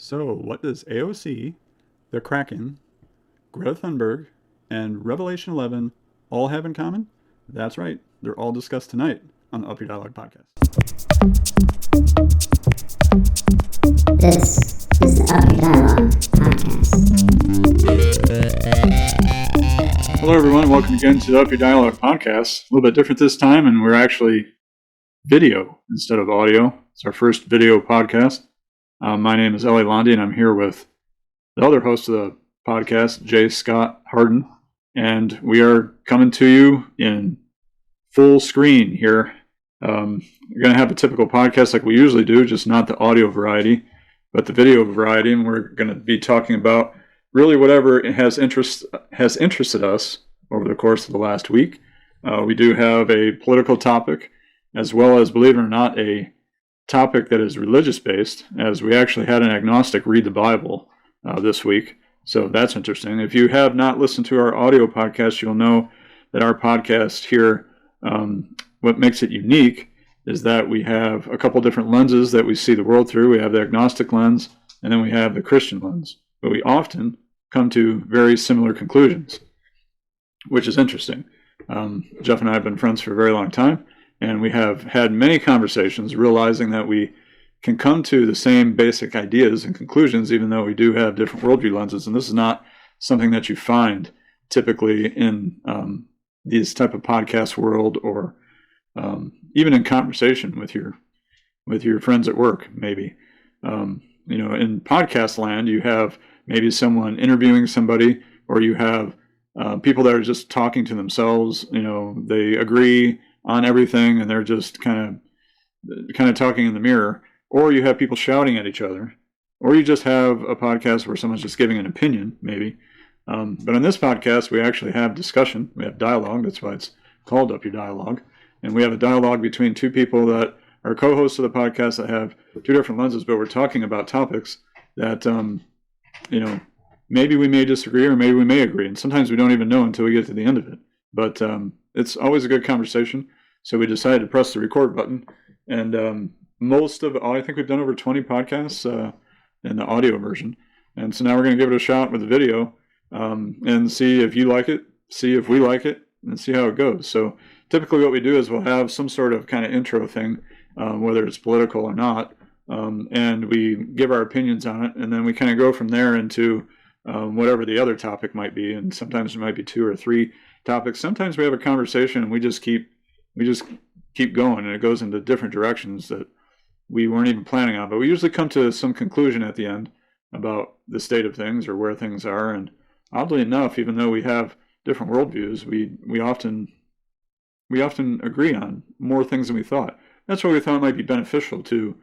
So, what does AOC, the Kraken, Greta Thunberg, and Revelation 11 all have in common? That's right, they're all discussed tonight on the Up Your Dialogue podcast. This is the Up Your Dialogue podcast. Hello, everyone. Welcome again to the Up Your Dialogue podcast. A little bit different this time, and we're actually video instead of audio. It's our first video podcast. My name is Ellie Londi, and I'm here with the other host of the podcast, J. Scott Harden, and we are coming to you in full screen here. We're going to have a typical podcast like we usually do, just not the audio variety, but the video variety, and we're going to be talking about really whatever has interested us over the course of the last week. We do have a political topic, as well as, believe it or not, a topic that is religious-based, as we actually had an agnostic read the Bible this week. So that's interesting. If you have not listened to our audio podcast, you'll know that our podcast here, what makes it unique is that we have a couple different lenses that we see the world through. We have the agnostic lens, and then we have the Christian lens. But we often come to very similar conclusions, which is interesting. Jeff and I have been friends for a very long time, and we have had many conversations realizing that we can come to the same basic ideas and conclusions, even though we do have different worldview lenses. And this is not something that you find typically in these type of podcast world, or even in conversation with your friends at work, maybe. In podcast land, you have maybe someone interviewing somebody, or you have people that are just talking to themselves. They agree on everything, and they're just kind of talking in the mirror. Or you have people shouting at each other, or you just have a podcast where someone's just giving an opinion, maybe. But on this podcast, we actually have discussion. We have dialogue. That's why it's called Up Your Dialogue. And we have a dialogue between two people that are co-hosts of the podcast that have two different lenses, but we're talking about topics that, maybe we may disagree, or maybe we may agree. And sometimes we don't even know until we get to the end of it. But it's always a good conversation. So we decided to press the record button. And I think we've done over 20 podcasts in the audio version. And so now we're going to give it a shot with the video and see if you like it, see if we like it, and see how it goes. So typically what we do is we'll have some sort of kind of intro thing, whether it's political or not, and we give our opinions on it, and then we kind of go from there into whatever the other topic might be. And sometimes there might be two or three topics. Sometimes we have a conversation and we just keep going, and it goes into different directions that we weren't even planning on. But we usually come to some conclusion at the end about the state of things or where things are. And oddly enough, even though we have different worldviews, we often agree on more things than we thought. That's why we thought it might be beneficial to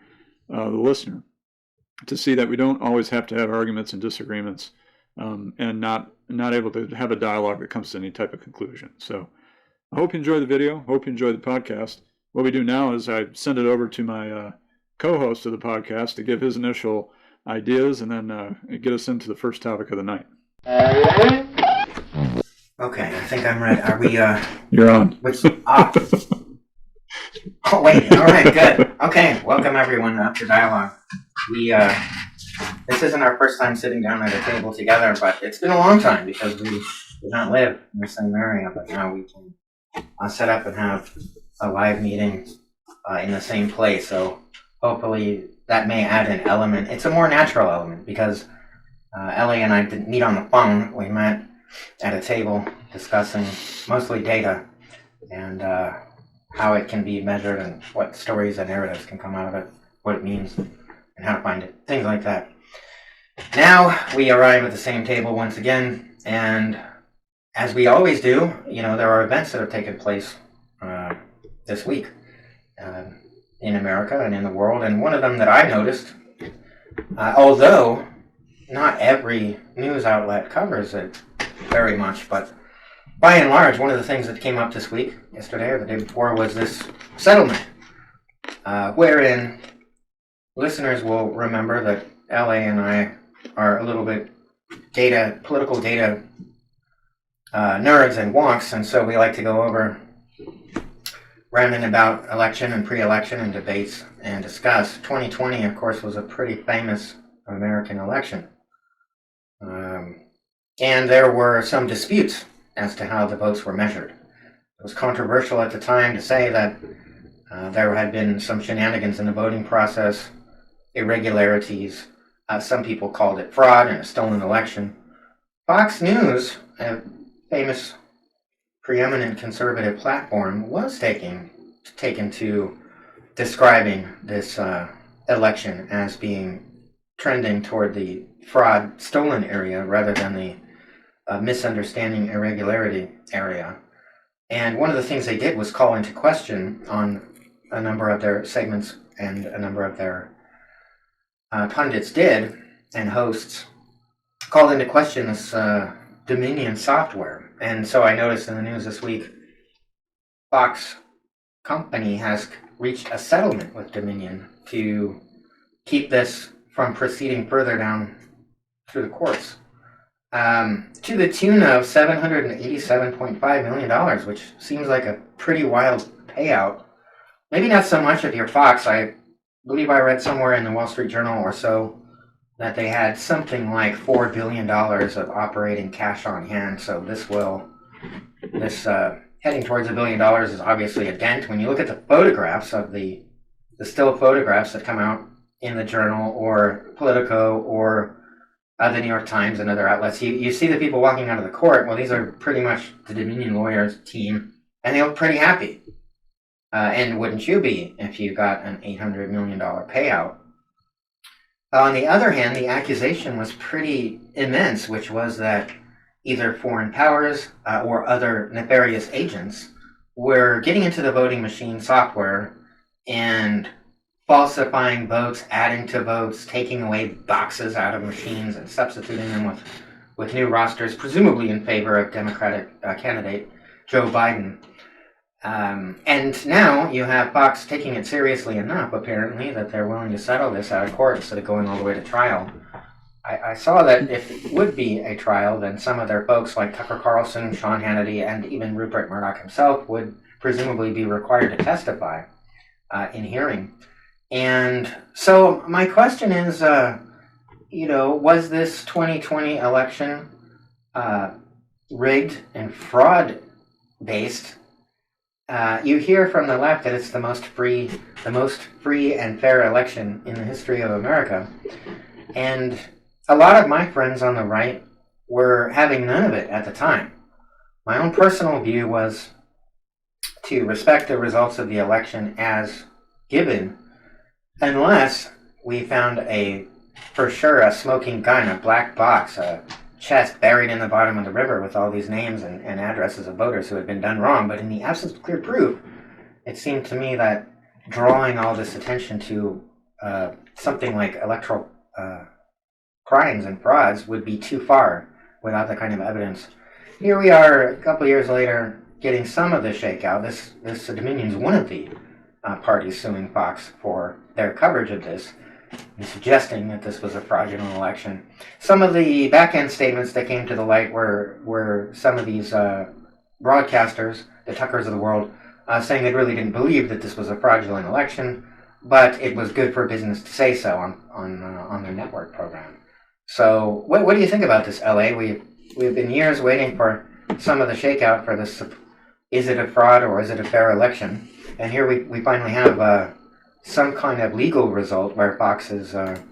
the listener to see that we don't always have to have arguments and disagreements, and not able to have a dialogue that comes to any type of conclusion. So I hope you enjoy the video. Hope you enjoy the podcast. What we do now is I send it over to my co-host of the podcast to give his initial ideas, and then get us into the first topic of the night. Okay, I think I'm ready. Are we, You're on. Oh, wait. All right, good. Okay, welcome everyone up to Dialogue. This isn't our first time sitting down at a table together, but it's been a long time because we do not live in the same area, but now we can set up and have a live meeting in the same place. So hopefully that may add an element. It's a more natural element because Ellie and I didn't meet on the phone. We met at a table discussing mostly data and how it can be measured and what stories and narratives can come out of it, what it means, and how to find it, things like that. Now we arrive at the same table once again, and as we always do, there are events that have taken place this week in America and in the world, and one of them that I noticed, although not every news outlet covers it very much, but by and large, one of the things that came up this week, yesterday or the day before, was this settlement, wherein listeners will remember that LA and I are a little bit political data nerds and wonks, and so we like to go over ranting about election and pre-election and debates and discuss. 2020, of course, was a pretty famous American election. And there were some disputes as to how the votes were measured. It was controversial at the time to say that there had been some shenanigans in the voting process, irregularities. Some people called it fraud and a stolen election. Fox News, a famous, preeminent conservative platform, was taken to describing this election as being trending toward the fraud, stolen area rather than the misunderstanding, irregularity area. And one of the things they did was call into question on a number of their segments, and a number of their pundits did, and hosts called into question this Dominion software. And so I noticed in the news this week, Fox company has reached a settlement with Dominion to keep this from proceeding further down through the courts, to the tune of $787.5 million, which seems like a pretty wild payout. Maybe not so much if you're Fox. I believe I read somewhere in the Wall Street Journal or so that they had something like $4 billion of operating cash on hand. So this heading towards $1 billion is obviously a dent. When you look at the photographs of the still photographs that come out in the Journal or Politico or the New York Times and other outlets, you see the people walking out of the court. Well, these are pretty much the Dominion lawyers team, and they look pretty happy. And wouldn't you be if you got an $800 million payout? On the other hand, the accusation was pretty immense, which was that either foreign powers or other nefarious agents were getting into the voting machine software and falsifying votes, adding to votes, taking away boxes out of machines and substituting them with new rosters, presumably in favor of Democratic candidate Joe Biden. And now you have Fox taking it seriously enough, apparently, that they're willing to settle this out of court instead of going all the way to trial. I saw that if it would be a trial, then some of their folks like Tucker Carlson, Sean Hannity, and even Rupert Murdoch himself would presumably be required to testify in hearing. And so my question is, was this 2020 election rigged and fraud-based? You hear from the left that it's the most free and fair election in the history of America. And a lot of my friends on the right were having none of it at the time. My own personal view was to respect the results of the election as given, unless we found for sure a smoking gun, a black box, a chest buried in the bottom of the river with all these names and addresses of voters who had been done wrong. But in the absence of clear proof, it seemed to me that drawing all this attention to something like electoral crimes and frauds would be too far without the kind of evidence. Here we are a couple years later getting some of the shakeout. This Dominion's one of the parties suing Fox for their coverage of this, and suggesting that this was a fraudulent election. Some of the back-end statements that came to the light were some of these broadcasters, the Tuckers of the world, saying they really didn't believe that this was a fraudulent election, but it was good for business to say so on their network program. So what do you think about this, LA? We've been years waiting for some of the shakeout for this. Is it a fraud or is it a fair election? And here we finally have some kind of legal result where Fox is, at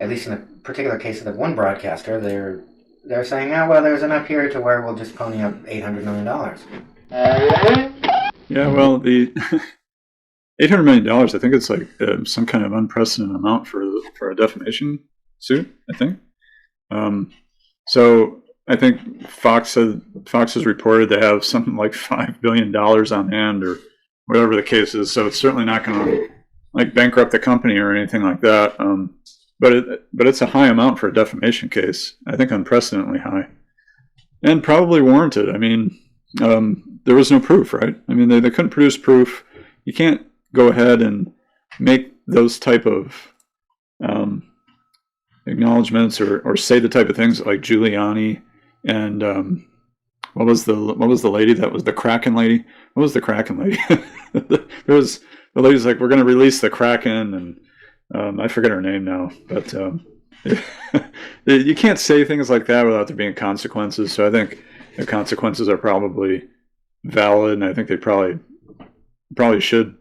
least in the particular case of the one broadcaster, they're saying, well, there's enough here to where we'll just pony up $800 million. Yeah, well, the $800 million, I think it's like some kind of unprecedented amount for a defamation suit, I think. So I think Fox has reported they have something like $5 billion on hand or whatever the case is. So it's certainly not going to bankrupt the company or anything like that. But it's a high amount for a defamation case. I think unprecedentedly high, and probably warranted. I mean, there was no proof, right? I mean, they couldn't produce proof. You can't go ahead and make those type of acknowledgments or say the type of things like Giuliani and what was the lady that was the Kraken lady? What was the Kraken lady? There was the lady's like, we're going to release the Kraken, and I forget her name now, but You can't say things like that without there being consequences. So I think the consequences are probably valid, and I think they probably should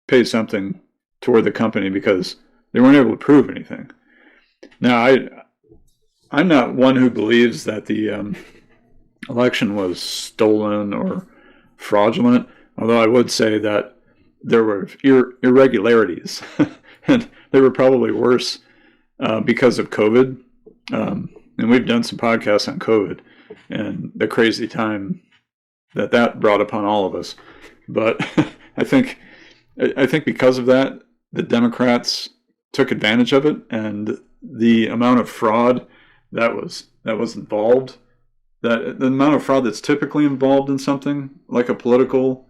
pay something toward the company because they weren't able to prove anything. Now, I'm not one who believes that the election was stolen or fraudulent, although I would say that there were irregularities, and they were probably worse because of COVID. And we've done some podcasts on COVID and the crazy time that brought upon all of us. But I think because of that, the Democrats took advantage of it, and the amount of fraud that was involved, that the amount of fraud that's typically involved in something like a political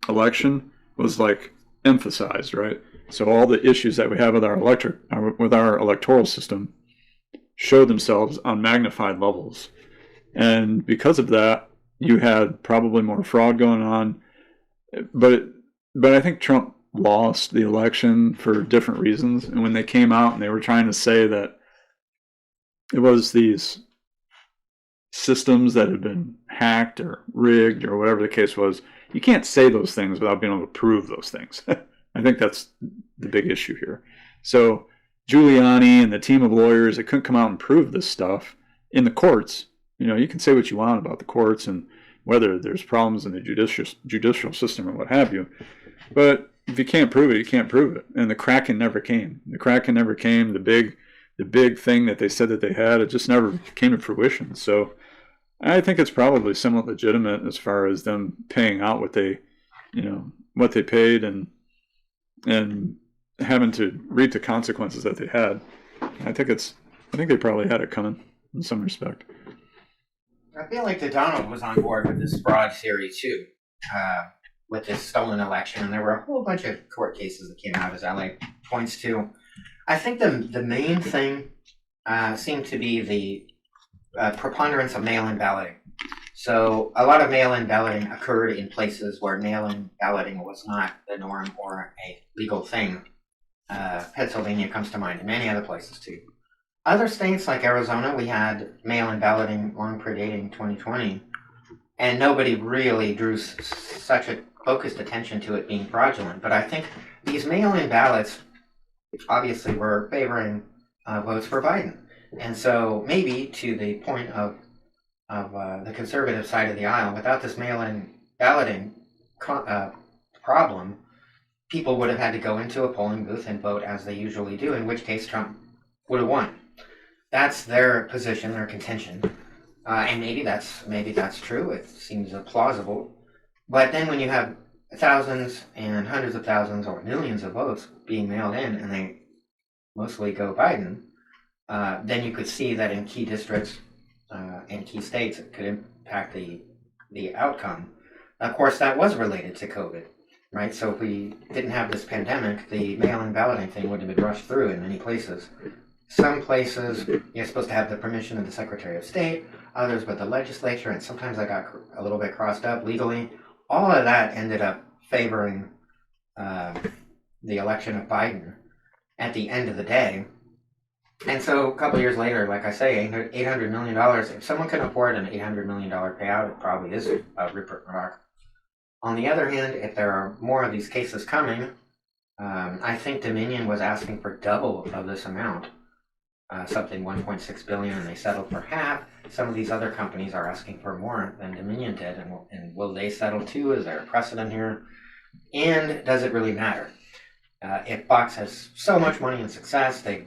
election was like emphasized, right? So all the issues that we have with our electoral system show themselves on magnified levels, and because of that, you had probably more fraud going on. But I think Trump lost the election for different reasons, and when they came out and they were trying to say that it was these systems that had been hacked or rigged or whatever the case was, you can't say those things without being able to prove those things. I think that's the big issue here. So Giuliani and the team of lawyers that couldn't come out and prove this stuff in the courts. You can say what you want about the courts and whether there's problems in the judicial system or what have you, but if you can't prove it, you can't prove it. And the Kraken never came. The big thing that they said that they had, it just never came to fruition. So I think it's probably somewhat legitimate as far as them paying out what they paid and having to reap the consequences that they had. I think they probably had it coming in some respect. I feel like the Donald was on board with this fraud theory too, with this stolen election, and there were a whole bunch of court cases that came out, as LA points to. I think the main thing seemed to be the preponderance of mail-in balloting. So a lot of mail-in balloting occurred in places where mail-in balloting was not the norm or a legal thing. Pennsylvania comes to mind, and many other places too. Other states like Arizona, we had mail-in balloting long predating 2020, and nobody really drew such a focused attention to it being fraudulent. But I think these mail-in ballots obviously were favoring votes for Biden. And so maybe to the point of the conservative side of the aisle, without this mail-in balloting problem, people would have had to go into a polling booth and vote as they usually do, in which case Trump would have won. That's their position, their contention, and maybe that's true. It seems plausible. But then when you have thousands and hundreds of thousands or millions of votes being mailed in, and they mostly go Biden, then you could see that in key districts and key states, it could impact the outcome. Of course, that was related to COVID, right? So if we didn't have this pandemic, the mail-in balloting thing would have been rushed through in many places. Some places, you're supposed to have the permission of the Secretary of State, others with the legislature, and sometimes I got a little bit crossed up legally. All of that ended up favoring the election of Biden at the end of the day. And so a couple years later, like I say, $800 million, if someone can afford an $800 million payout, it probably is a Rupert Murdoch. On the other hand, if there are more of these cases coming, I think Dominion was asking for double of this amount. Something $1.6 billion, and they settled for half. Some of these other companies are asking for more than Dominion did, and will they settle too? Is there a precedent here? And does it really matter? If Fox has so much money and success, they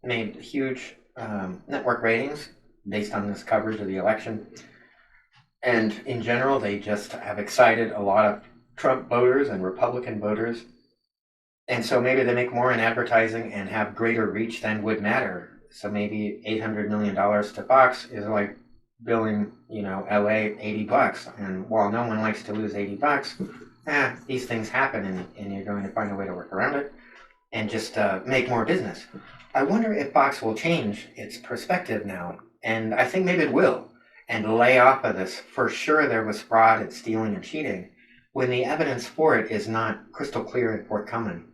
made huge network ratings based on this coverage of the election, and in general, they just have excited a lot of Trump voters and Republican voters, and so maybe they make more in advertising and have greater reach than would matter. So maybe $800 million to Fox is like billing, LA $80. And while no one likes to lose $80, these things happen, and you're going to find a way to work around it and just make more business. I wonder if Fox will change its perspective now, and I think maybe it will, and lay off of this. For sure there was fraud and stealing and cheating, when the evidence for it is not crystal clear and forthcoming.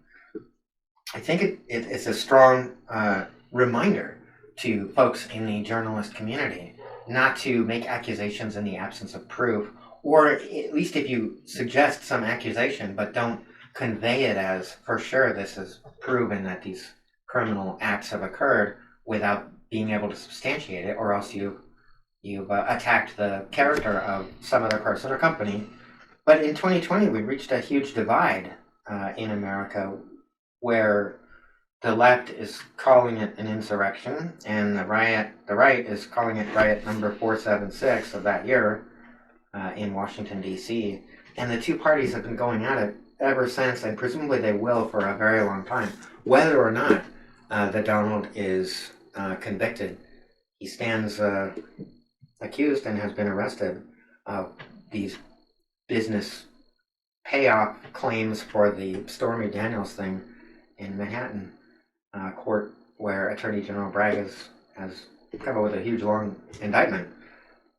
I think it's a strong reminder to folks in the journalist community not to make accusations in the absence of proof, or at least if you suggest some accusation but don't convey it as for sure this is proven that these criminal acts have occurred without being able to substantiate it, or else you've attacked the character of some other person or company. But in 2020, we reached a huge divide in America where the left is calling it an insurrection, and the right is calling it riot number 476 of that year in Washington, D.C. And the two parties have been going at it ever since, and presumably they will for a very long time, whether or not that Donald is convicted. He stands accused and has been arrested of these business payoff claims for the Stormy Daniels thing in Manhattan court, where Attorney General Bragg has come up with a huge long indictment.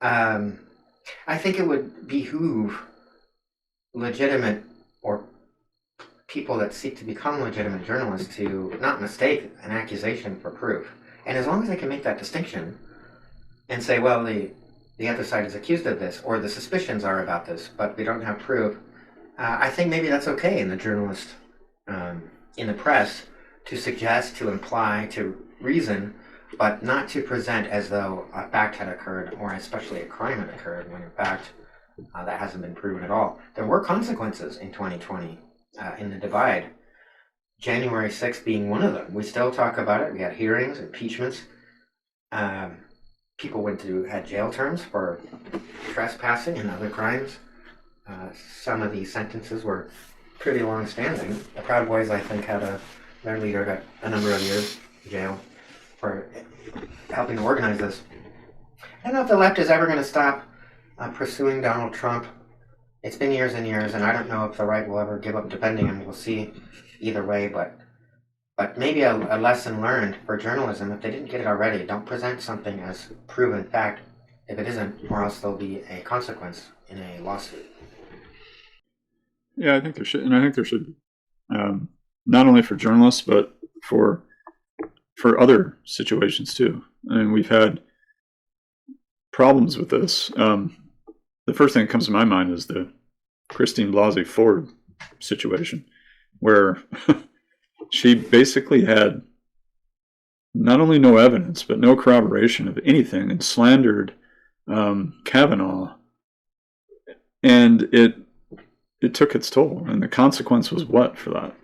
I think it would behoove legitimate or people that seek to become legitimate journalists to not mistake an accusation for proof. And as long as they can make that distinction and say, well, the other side is accused of this, or the suspicions are about this, but we don't have proof, I think maybe that's okay in the journalist, in the press, to suggest, to imply, to reason, but not to present as though a fact had occurred, or especially a crime had occurred, when in fact that hasn't been proven at all. There were consequences in 2020 in the divide, January 6th being one of them. We still talk about it. We had hearings, impeachments. People had jail terms for trespassing and other crimes. Some of these sentences were pretty long-standing. The Proud Boys, I think, their leader got a number of years in jail for helping to organize this. I don't know if the left is ever going to stop pursuing Donald Trump. It's been years and years, and I don't know if the right will ever give up defending him. We'll see either way, but maybe a lesson learned for journalism, if they didn't get it already, don't present something as proven fact if it isn't, or else there'll be a consequence in a lawsuit. Yeah, I think there should, not only for journalists, but for other situations too. I mean, we've had problems with this. The first thing that comes to my mind is the Christine Blasey Ford situation, where she basically had not only no evidence, but no corroboration of anything, and slandered Kavanaugh. And it took its toll. And the consequence was what for that?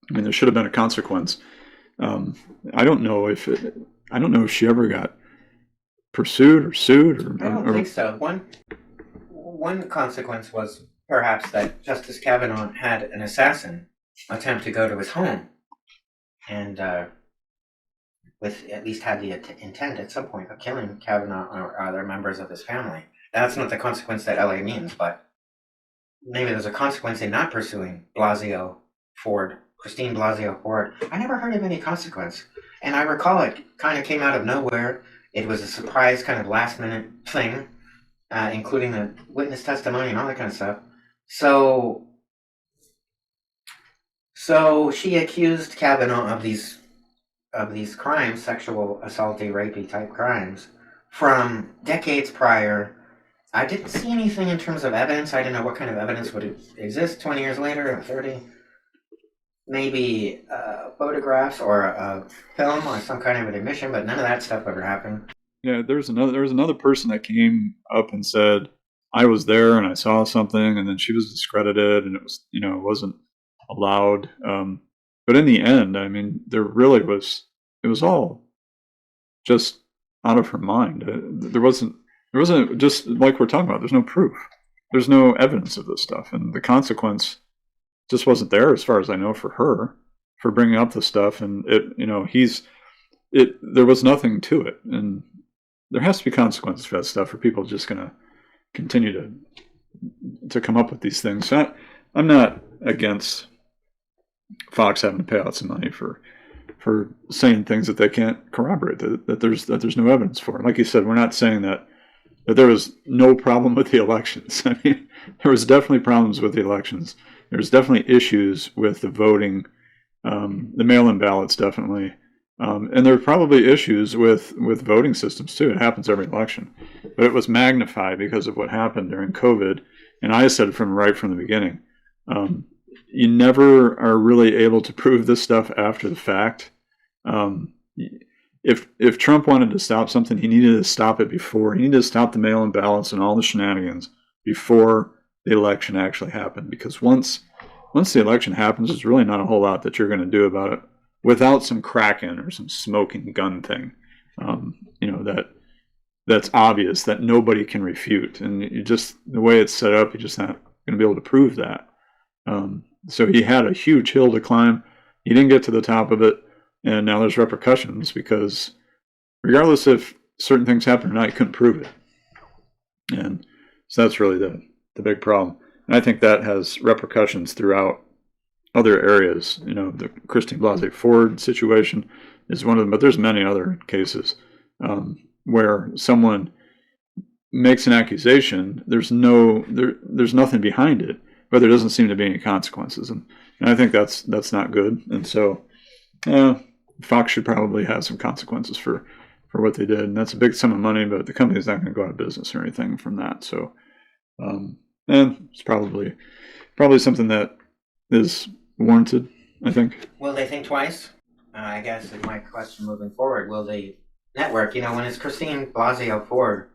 I mean, there should have been a consequence. I don't know if she ever got pursued or sued. I don't think so. One consequence was perhaps that Justice Kavanaugh had an assassin attempt to go to his home, and with at least had the intent at some point of killing Kavanaugh or other members of his family. That's not the consequence that LA means, but maybe there's a consequence in not pursuing Christine Blasey Ford. I never heard of any consequence, and I recall it kind of came out of nowhere. It was a surprise kind of last-minute thing, including the witness testimony and all that kind of stuff. So she accused Kavanaugh of these crimes, sexual assaulty, rapey type crimes, from decades prior. I didn't see anything in terms of evidence. I didn't know what kind of evidence would exist 20 years later or 30. Maybe photographs or a film or some kind of an admission, but none of that stuff ever happened. Yeah, there was another person that came up and said, I was there and I saw something, and then she was discredited, and it wasn't allowed. But in the end, I mean, it was all just out of her mind. There wasn't just like we're talking about. There's no proof. There's no evidence of this stuff, and the consequence just wasn't there, as far as I know, for her for bringing up the stuff. And there was nothing to it, and there has to be consequences for that stuff, or people are just going to continue to come up with these things. So I'm not against Fox having to pay out some money for saying things that they can't corroborate, that there's no evidence for. Like you said, we're not saying that there was no problem with the elections. I mean, there was definitely problems with the elections. There's definitely issues with the voting, the mail-in ballots, definitely. And there are probably issues with voting systems too. It happens every election, but it was magnified because of what happened during COVID. And I said right from the beginning, you never are really able to prove this stuff after the fact. If Trump wanted to stop something, he needed to stop it before. He needed to stop the mail-in ballots and all the shenanigans before the election actually happened. Because once the election happens, there's really not a whole lot that you're going to do about it without some crack-in or some smoking gun thing. That's obvious, that nobody can refute. And the way it's set up, you're just not going to be able to prove that. So he had a huge hill to climb. He didn't get to the top of it. And now there's repercussions because regardless if certain things happen or not, you couldn't prove it. And so that's really the big problem. And I think that has repercussions throughout other areas. The Christine Blasey Ford situation is one of them, but there's many other cases where someone makes an accusation. There's nothing behind it, but there doesn't seem to be any consequences. And I think that's not good. And so Fox should probably have some consequences for what they did. And that's a big sum of money, but the company's not going to go out of business or anything from that. So, and it's probably something that is warranted, I think. Will they think twice? I guess is my question moving forward. Will the network, when it's Christine Blasey Ford,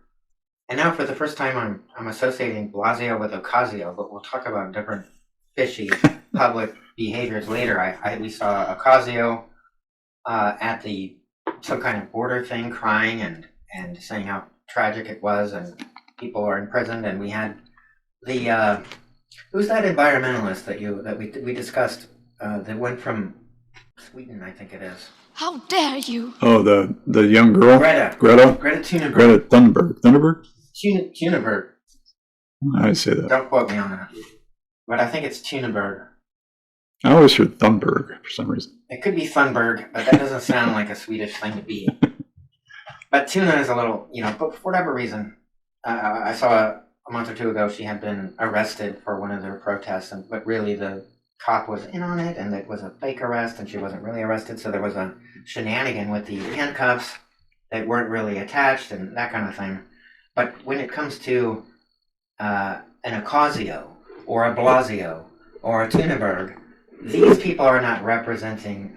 and now for the first time I'm associating Blasio with Ocasio, but we'll talk about different fishy public behaviors later. We saw Ocasio at some kind of border thing, crying and saying how tragic it was, and people are imprisoned. And we had the who's that environmentalist that we discussed that went from Sweden, I think it is. How dare you? Oh, the young girl, Greta Thunberg. Greta Thunberg. Thunberg. I say that. Don't quote me on that, but I think it's Thunberg. I always heard Thunberg for some reason. It could be Thunberg, but that doesn't sound like a Swedish thing to be. But tuna is a little, but for whatever reason, I saw a month or two ago she had been arrested for one of their protests, but really the cop was in on it, and it was a fake arrest, and she wasn't really arrested, so there was a shenanigan with the handcuffs that weren't really attached and that kind of thing. But when it comes to an Ocasio or a Blasio or a Thunberg, these people are not representing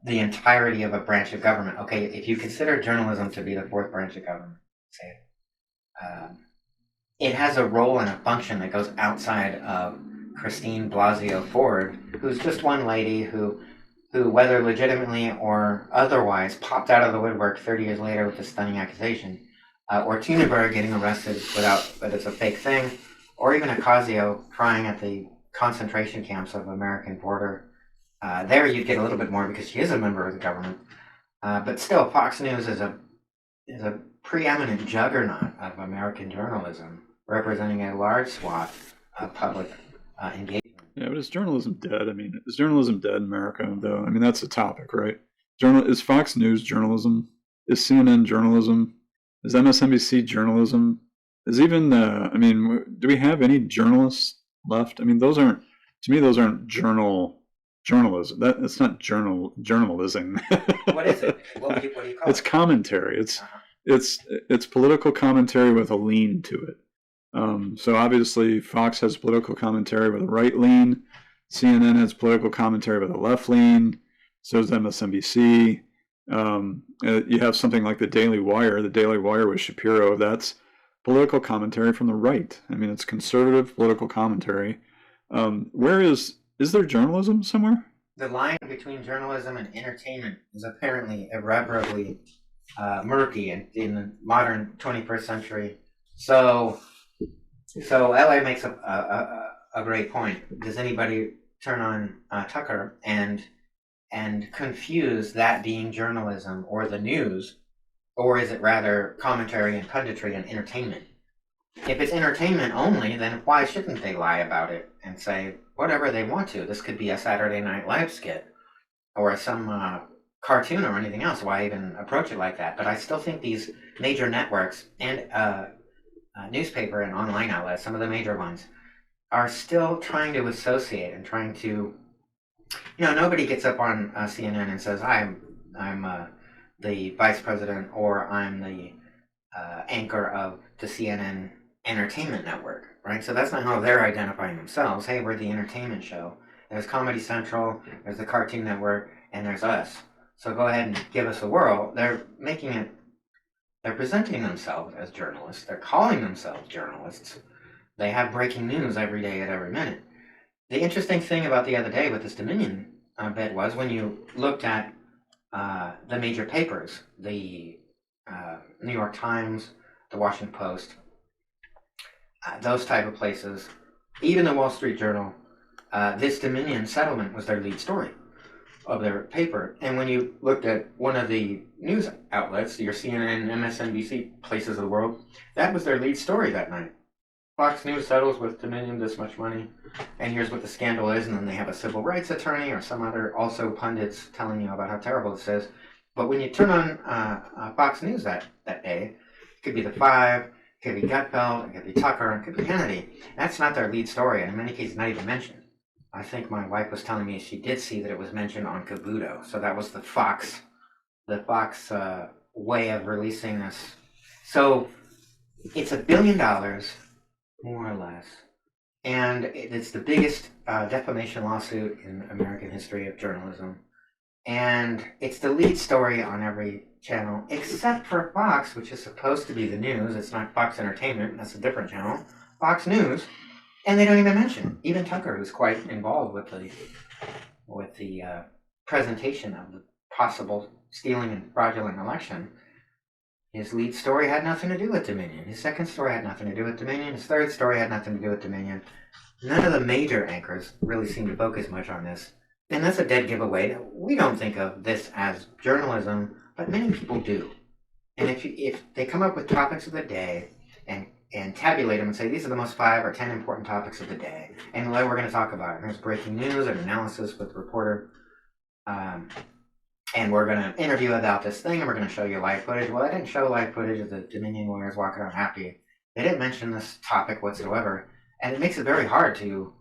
the entirety of a branch of government. Okay, if you consider journalism to be the fourth branch of government, say it has a role and a function that goes outside of Christine Blasey Ford, who's just one lady who, whether legitimately or otherwise, popped out of the woodwork 30 years later with a stunning accusation, or Thunberg getting arrested but it's a fake thing, or even Ocasio crying at the concentration camps of American border. There you'd get a little bit more because she is a member of the government. But still, Fox News is a preeminent juggernaut of American journalism, representing a large swath of public engagement. Yeah, but is journalism dead? I mean, is journalism dead in America, though? I mean, that's the topic, right? Is Fox News journalism? Is CNN journalism? Is MSNBC journalism? Is even, do we have any journalists left? I mean, those aren't journalism. That's not journalism. What is it? What do you call it? It's commentary. It's political commentary with a lean to it. So obviously Fox has political commentary with a right lean. CNN has political commentary with a left lean. So does MSNBC. You have something like the Daily Wire. The Daily Wire with Shapiro. That's political commentary from the right. I mean, it's conservative political commentary. Where is there journalism somewhere? The line between journalism and entertainment is apparently irreparably murky in the modern 21st century. So LA makes a great point. Does anybody turn on Tucker and confuse that being journalism or the news, or is it rather commentary and punditry and entertainment? If it's entertainment only, then why shouldn't they lie about it and say whatever they want to? This could be a Saturday Night Live skit or some cartoon or anything else. Why even approach it like that? But I still think these major networks and newspaper and online outlets, some of the major ones, are still trying to associate and trying to, nobody gets up on CNN and says, I'm the vice president, or I'm the anchor of the CNN entertainment network, right? So that's not how they're identifying themselves. Hey, we're the entertainment show. There's Comedy Central, there's the Cartoon Network, and there's us. So go ahead and give us a whirl. They're presenting themselves as journalists. They're calling themselves journalists. They have breaking news every day at every minute. The interesting thing about the other day with this Dominion bit was when you looked at the major papers, the New York Times, the Washington Post, those type of places, even the Wall Street Journal, this Dominion settlement was their lead story of their paper. And when you looked at one of the news outlets, your CNN, MSNBC places of the world, that was their lead story that night. Fox News settles with Dominion this much money, and here's what the scandal is, and then they have a civil rights attorney or some other also pundits telling you about how terrible this is. But when you turn on Fox News that day, it could be The Five, it could be Gutfeld, it could be Tucker, it could be Kennedy. That's not their lead story, and in many cases not even mentioned. I think my wife was telling me she did see that it was mentioned on Kabuto, so that was the Fox way of releasing this. So it's $1 billion, more or less, and it's the biggest defamation lawsuit in American history of journalism, and it's the lead story on every channel except for Fox, which is supposed to be the news. It's not Fox Entertainment, that's a different channel. Fox News, and they don't even mention it. Even Tucker, who's quite involved with the presentation of the possible stealing and fraudulent election, his lead story had nothing to do with Dominion. His second story had nothing to do with Dominion. His third story had nothing to do with Dominion. None of the major anchors really seem to focus much on this. And that's a dead giveaway. We don't think of this as journalism, but many people do. And if they come up with topics of the day and tabulate them and say, these are the most 5 or 10 important topics of the day, and we're going to talk about it. There's breaking news and analysis with the reporter. And we're going to interview about this thing, and we're going to show you live footage. Well, I didn't show live footage of the Dominion lawyers walking around happy. They didn't mention this topic whatsoever. And it makes it very hard to...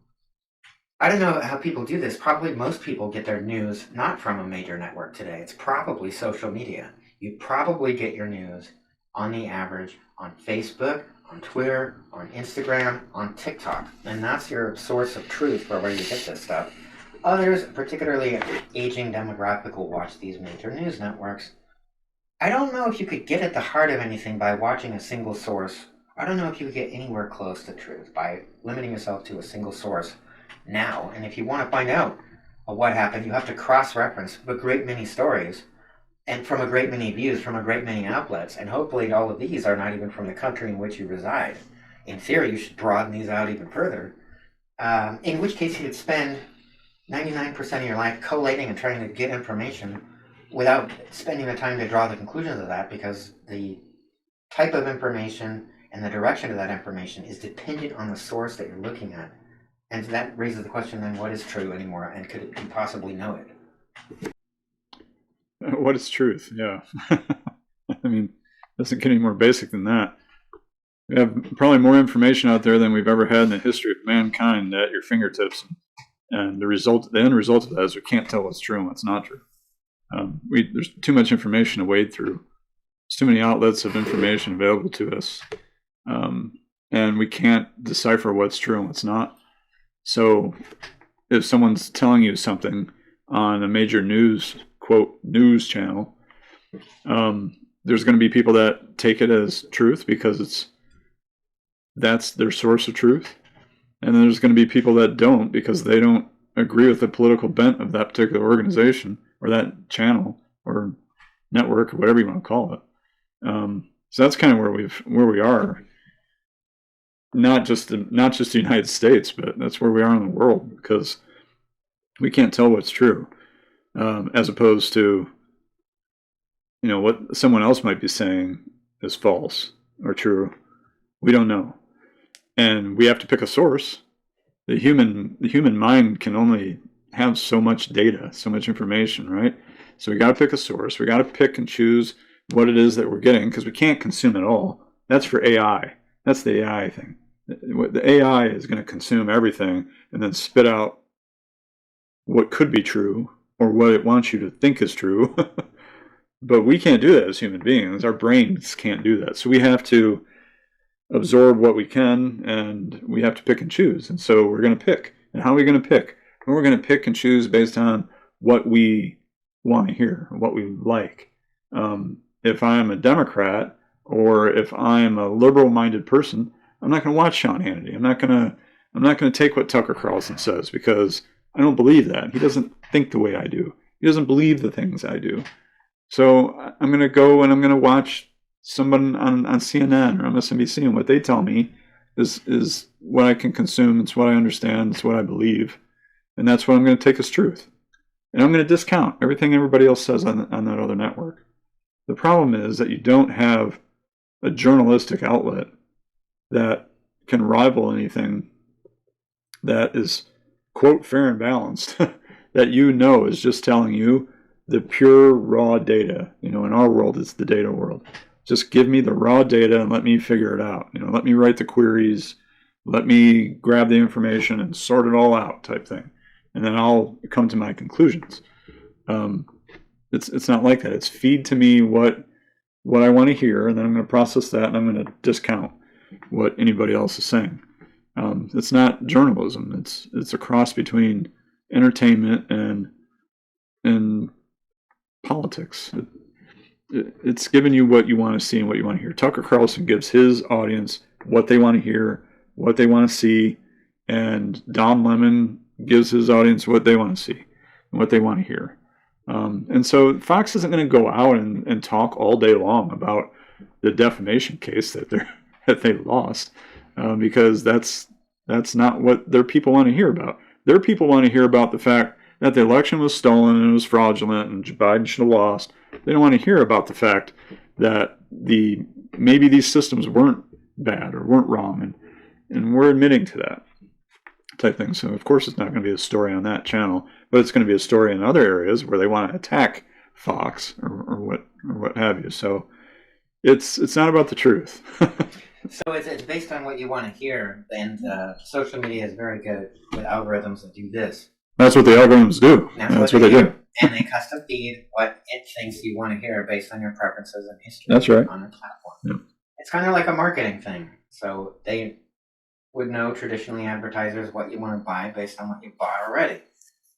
I don't know how people do this. Probably most people get their news not from a major network today. It's probably social media. You probably get your news, on the average, on Facebook, on Twitter, on Instagram, on TikTok. And that's your source of truth for where you get this stuff. Others, particularly aging demographic, will watch these major news networks. I don't know if you could get at the heart of anything by watching a single source. I don't know if you could get anywhere close to truth by limiting yourself to a single source now. And if you want to find out what happened, you have to cross-reference a great many stories and from a great many views from a great many outlets. And hopefully all of these are not even from the country in which you reside. In theory, you should broaden these out even further. In which case, you could spend 99% of your life collating and trying to get information without spending the time to draw the conclusions of that, because the type of information and the direction of that information is dependent on the source that you're looking at. And that raises the question then, what is true anymore, and could you possibly know it? What is truth? Yeah. I mean, it doesn't get any more basic than that. We have probably more information out there than we've ever had in the history of mankind at your fingertips. And the end result of that is we can't tell what's true and what's not true. There's too much information to wade through. There's too many outlets of information available to us. And we can't decipher what's true and what's not. So if someone's telling you something on a major news, quote, news channel, there's going to be people that take it as truth because that's their source of truth. And then there's going to be people that don't because they don't agree with the political bent of that particular organization or that channel or network or whatever you want to call it. So that's kind of where we are. Not just the United States, but that's where we are in the world, because we can't tell what's true, as opposed to, what someone else might be saying is false or true. We don't know. And we have to pick a source. The human mind can only have so much data, so much information, right? So we got to pick a source. We got to pick and choose what it is that we're getting, because we can't consume it all. That's for AI. That's the AI thing. The AI is going to consume everything and then spit out what could be true or what it wants you to think is true. But we can't do that as human beings. Our brains can't do that. So we have to absorb what we can, and we have to pick and choose. And so we're going to pick. And how are we going to pick? And we're going to pick and choose based on what we want to hear, what we like. If I'm a Democrat or if I'm a liberal-minded person, I'm not going to watch Sean Hannity. I'm not going to take what Tucker Carlson says, because I don't believe that. He doesn't think the way I do. He doesn't believe the things I do. So I'm going to go and I'm going to watch someone on CNN or MSNBC, and what they tell me is what I can consume. It's what I understand. It's what I believe. And that's what I'm going to take as truth. And I'm going to discount everything everybody else says on that other network. The problem is that you don't have a journalistic outlet that can rival anything that is, quote, fair and balanced, that is just telling you the pure raw data. In our world, it's the data world. Just give me the raw data and let me figure it out. Let me write the queries, let me grab the information and sort it all out, type thing. And then I'll come to my conclusions. It's not like that. It's feed to me what I want to hear, and then I'm going to process that, and I'm going to discount what anybody else is saying. It's not journalism. It's a cross between entertainment and politics. It's giving you what you want to see and what you want to hear. Tucker Carlson gives his audience what they want to hear, what they want to see, and Don Lemon gives his audience what they want to see and what they want to hear. And so Fox isn't going to go out and talk all day long about the defamation case that they lost, because that's not what their people want to hear about. Their people want to hear about the fact that the election was stolen and it was fraudulent and Biden should have lost. They don't want to hear about the fact that maybe these systems weren't bad or weren't wrong, and we're admitting to that type thing. So of course it's not going to be a story on that channel, but it's going to be a story in other areas where they want to attack Fox or what have you. So it's not about the truth. So it's based on what you want to hear, and social media is very good with algorithms that do this. That's what the algorithms do. That's what they do. And they custom feed what it thinks you want to hear based on your preferences and history. That's right. On the platform. Yep. It's kind of like a marketing thing. So they would know, traditionally, advertisers, what you want to buy based on what you bought already.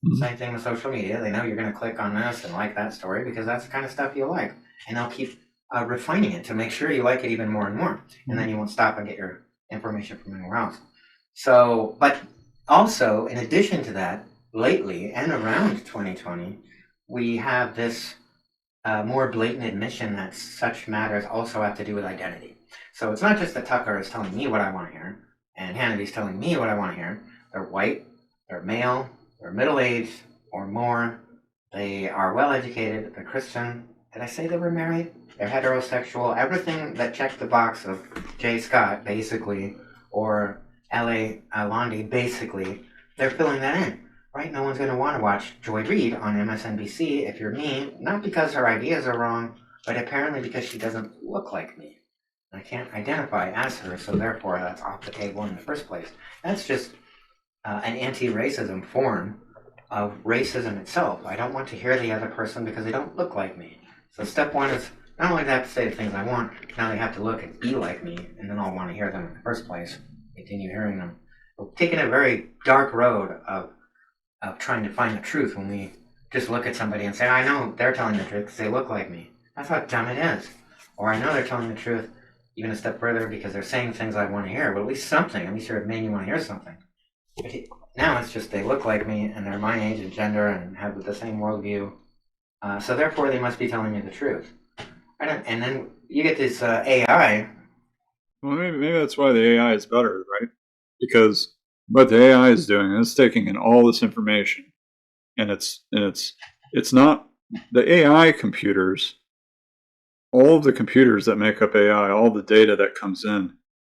Mm-hmm. Same thing with social media. They know you're going to click on this and like that story because that's the kind of stuff you like. And they'll keep refining it to make sure you like it even more and more. And then you won't stop and get your information from anywhere else. So, but also, in addition to that, lately and around 2020, we have this more blatant admission that such matters also have to do with identity. So it's not just that Tucker is telling me what I want to hear and Hannity's telling me what I want to hear. They're white, they're male, they're middle-aged or more, they are well-educated, they're Christian. Did I say they were married? They're heterosexual. Everything that checked the box of Jay Scott, basically, or L.A. Londi, basically, they're filling that in. Right? No one's going to want to watch Joy Reid on MSNBC if you're me, not because her ideas are wrong, but apparently because she doesn't look like me. I can't identify as her, so therefore that's off the table in the first place. That's just an anti-racism form of racism itself. I don't want to hear the other person because they don't look like me. So step one is not only do they have to say the things I want, now they have to look and be like me, and then I'll want to hear them in the first place, continue hearing them. We're taking a very dark road of trying to find the truth when we just look at somebody and say, I know they're telling the truth because they look like me. That's how dumb it is. Or I know they're telling the truth even a step further because they're saying things I want to hear. But at least something. At least you're admitting you want to hear something. But now it's just they look like me and they're my age and gender and have the same worldview. So therefore they must be telling me the truth. And then you get this AI. Well, maybe that's why the AI is better, right? Because what the AI is doing is taking in all this information, and it's not the AI computers. All of the computers that make up AI, all the data that comes in,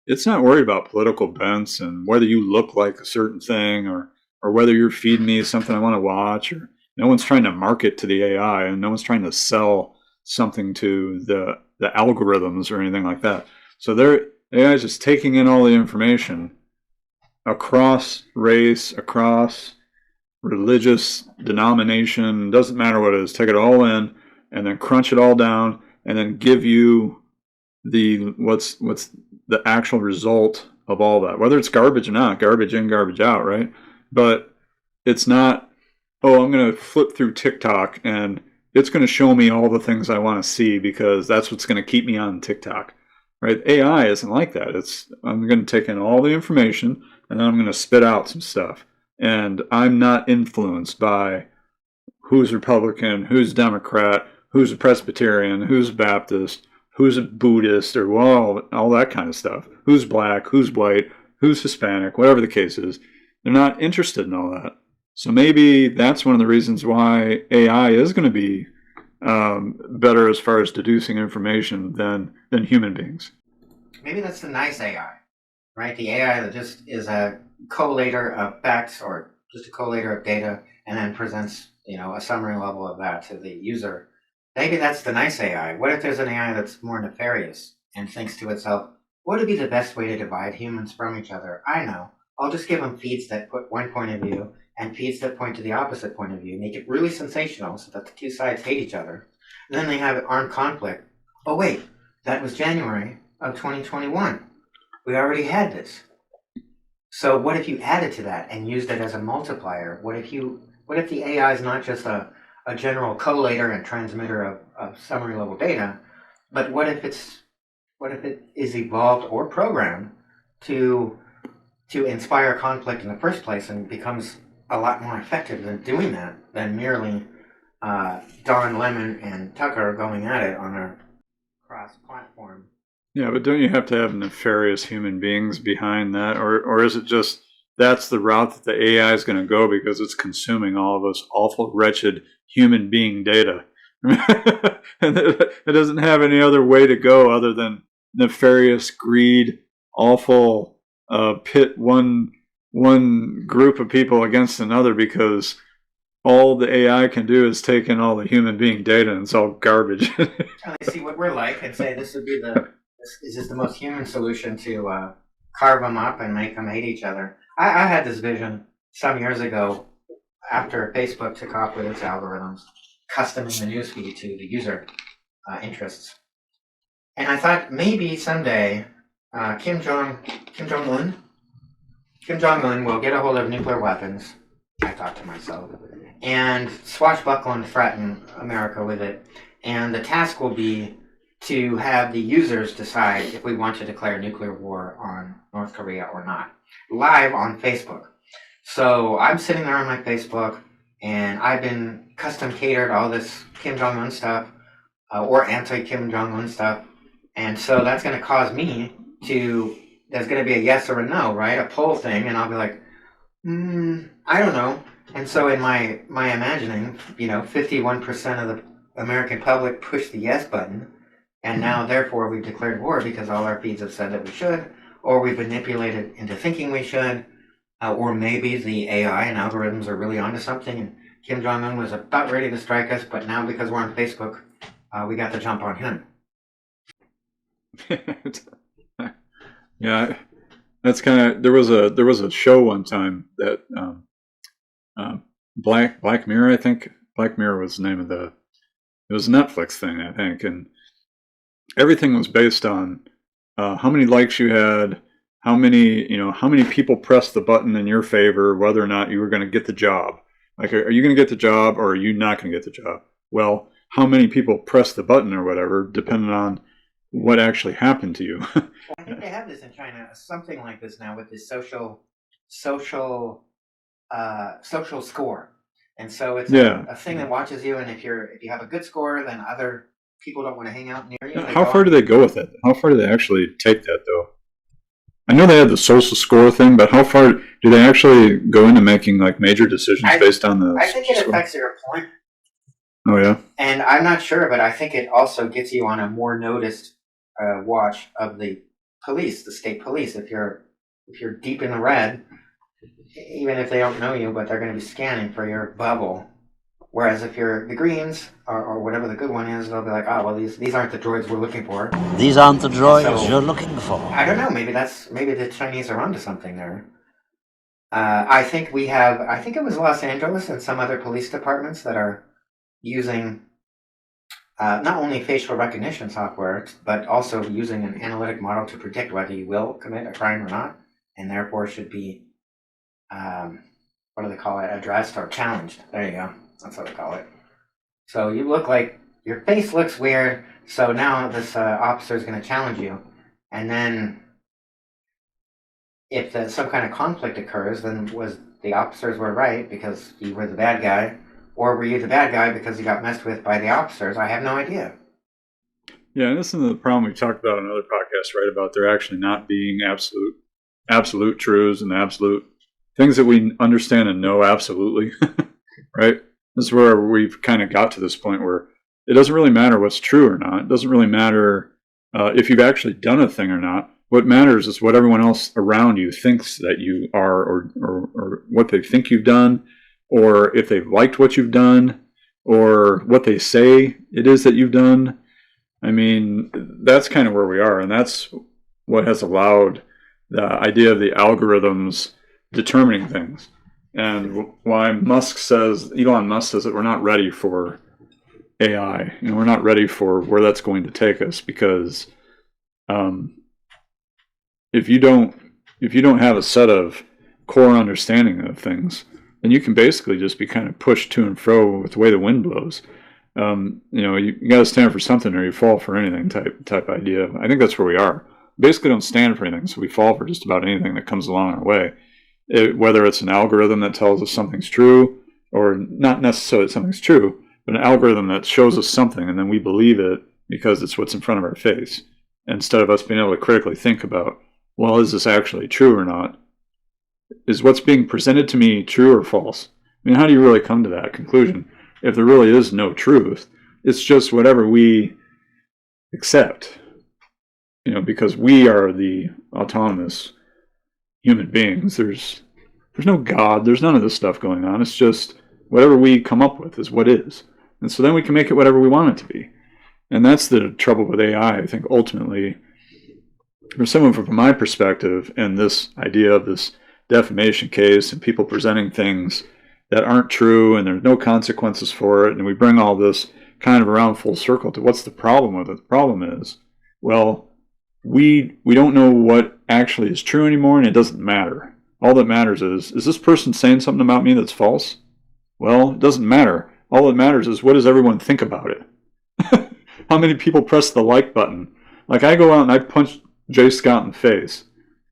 it's not worried about political bents and whether you look like a certain thing or whether you're feeding me something I want to watch. Or no one's trying to market to the AI, and no one's trying to sell something to the algorithms or anything like that. So their AI is just taking in all the information across race, across religious denomination, doesn't matter what it is, take it all in, and then crunch it all down and then give you what's the actual result of all that, whether it's garbage or not, garbage in, garbage out, right? But it's not, oh, I'm going to flip through TikTok and it's going to show me all the things I want to see because that's what's going to keep me on TikTok, right? AI isn't like that. I'm going to take in all the information and then I'm going to spit out some stuff. And I'm not influenced by who's Republican, who's Democrat, who's a Presbyterian, who's Baptist, who's a Buddhist, or all that kind of stuff. Who's black, who's white, who's Hispanic, whatever the case is. They're not interested in all that. So maybe that's one of the reasons why AI is going to be better as far as deducing information than human beings. Maybe that's the nice AI, right? The AI that just is a collator of facts or just a collator of data and then presents, a summary level of that to the user. Maybe that's the nice AI. What if there's an AI that's more nefarious and thinks to itself, what would be the best way to divide humans from each other? I know. I'll just give them feeds that put one point of view and feeds that point to the opposite point of view. Make it really sensational so that the two sides hate each other. And then they have armed conflict. Oh, wait, that was January of 2021. We already had this. So what if you added to that and used it as a multiplier? What if the AI is not just a general collator and transmitter of summary level data, but what if it is evolved or programmed to inspire conflict in the first place and becomes a lot more effective than doing that than merely Don Lemon and Tucker going at it on a cross-platform. Yeah, but don't you have to have nefarious human beings behind that? Or is it just that's the route that the AI is going to go because it's consuming all of this awful, wretched human being data? And it doesn't have any other way to go other than nefarious greed, awful pit one group of people against another because all the AI can do is take in all the human being data and it's all garbage. They see what we're like and say this would be is this the most human solution to carve them up and make them hate each other. I had this vision some years ago after Facebook took off with its algorithms, customing the newsfeed to the user interests. And I thought maybe someday Kim Jong-un will get a hold of nuclear weapons, I thought to myself, and swashbuckle and threaten America with it. And the task will be to have the users decide if we want to declare nuclear war on North Korea or not, live on Facebook. So I'm sitting there on my Facebook, and I've been custom catered all this Kim Jong-un stuff, or anti-Kim Jong-un stuff, and so that's going to cause me there's going to be a yes or a no, right? A poll thing, and I'll be like, I don't know. And so in my imagining, 51% of the American public pushed the yes button, and now therefore we've declared war because all our feeds have said that we should, or we've manipulated into thinking we should, or maybe the AI and algorithms are really onto something, and Kim Jong-un was about ready to strike us, but now because we're on Facebook, we got the jump on him. Yeah, that's kind of there was a show one time that Black Mirror, I think Black Mirror was the name of it was a Netflix thing, I think, and everything was based on how many likes you had, how many people pressed the button in your favor, whether or not you were going to get the job. Like, are you going to get the job or are you not going to get the job? Well, how many people pressed the button or whatever, depending on what actually happened to you. I think they have this in China, something like this now with this social score, and so it's a thing that watches you. And if you have a good score, then other people don't want to hang out near you. How far do they go with it? How far do they actually take that, though? I know they had the social score thing, but how far do they actually go into making like major decisions based on the? I think it affects your employment. Oh yeah. And I'm not sure, but I think it also gets you on a more noticed watch of the police, the state police. If you're deep in the red, even if they don't know you, but they're going to be scanning for your bubble. Whereas if you're the greens or whatever the good one is, they'll be like, oh well, these aren't the droids we're looking for. These aren't the droids you're looking for. I don't know. Maybe the Chinese are onto something there. I think it was Los Angeles and some other police departments that are using not only facial recognition software, but also using an analytic model to predict whether you will commit a crime or not, and therefore should be, what do they call it, addressed or challenged. There you go. That's what they call it. So you look like, your face looks weird, so now this officer is going to challenge you. And then if some kind of conflict occurs, then was the officers were right because you were the bad guy, or were you the bad guy because you got messed with by the officers? I have no idea. Yeah, and this is the problem we talked about in other podcasts, right? About there actually not being absolute truths and absolute things that we understand and know absolutely, right? This is where we've kind of got to this point where it doesn't really matter what's true or not. It doesn't really matter if you've actually done a thing or not. What matters is what everyone else around you thinks that you are, or what they think you've done, or if they've liked what you've done, or what they say it is that you've done. I mean, that's kind of where we are, and that's what has allowed the idea of the algorithms determining things. And why Elon Musk says that we're not ready for AI. We're not ready for where that's going to take us, because if you don't have a set of core understanding of things, then you can basically just be kind of pushed to and fro with the way the wind blows. You got to stand for something or you fall for anything type idea. I think that's where we are. Basically don't stand for anything, so we fall for just about anything that comes along our way. Whether it's an algorithm that tells us something's true, or not necessarily something's true, but an algorithm that shows us something and then we believe it because it's what's in front of our face, instead of us being able to critically think about, well, is this actually true or not? Is what's being presented to me true or false? I mean, how do you really come to that conclusion if there really is no truth? It's just whatever we accept, because we are the autonomous human beings. There's no God. There's none of this stuff going on. It's just whatever we come up with is what is. And so then we can make it whatever we want it to be. And that's the trouble with AI, I think, ultimately. From my perspective, and this idea of this defamation case and people presenting things that aren't true and there's no consequences for it, and we bring all this kind of around full circle to what's the problem with it. The problem is, well, we don't know what actually is true anymore, and it doesn't matter. All that matters is this person saying something about me that's false? Well, it doesn't matter. All that matters is, what does everyone think about it? How many people press the like button? Like, I go out and I punch Jay Scott in the face,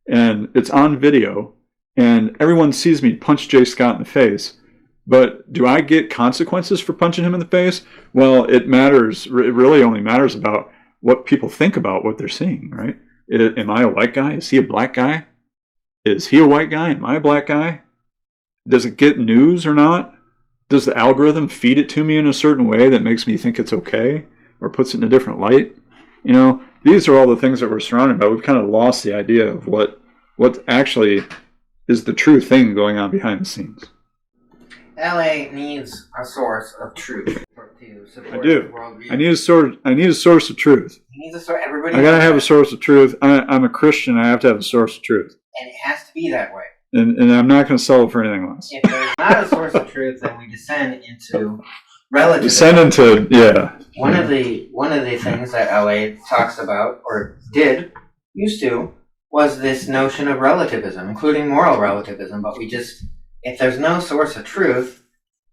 and it's on video, and everyone sees me punch Jay Scott in the face. But do I get consequences for punching him in the face? Well, it matters. It really only matters about what people think about what they're seeing, right? Am I a white guy? Is he a black guy? Is he a white guy? Am I a black guy? Does it get news or not? Does the algorithm feed it to me in a certain way that makes me think it's okay, or puts it in a different light? These are all the things that we're surrounded by. We've kind of lost the idea of what actually is the true thing going on behind the scenes. LA needs a source of truth to support I do. his worldview. I need a source of truth. He needs a source. Everybody. I gotta have a source of truth. I'm a Christian. I have to have a source of truth, and it has to be that way. and I'm not going to sell it for anything less. If there's not a source of truth, then we descend into relativism. One of the things that LA talks about, or used to, was this notion of relativism, including moral relativism. But if there's no source of truth,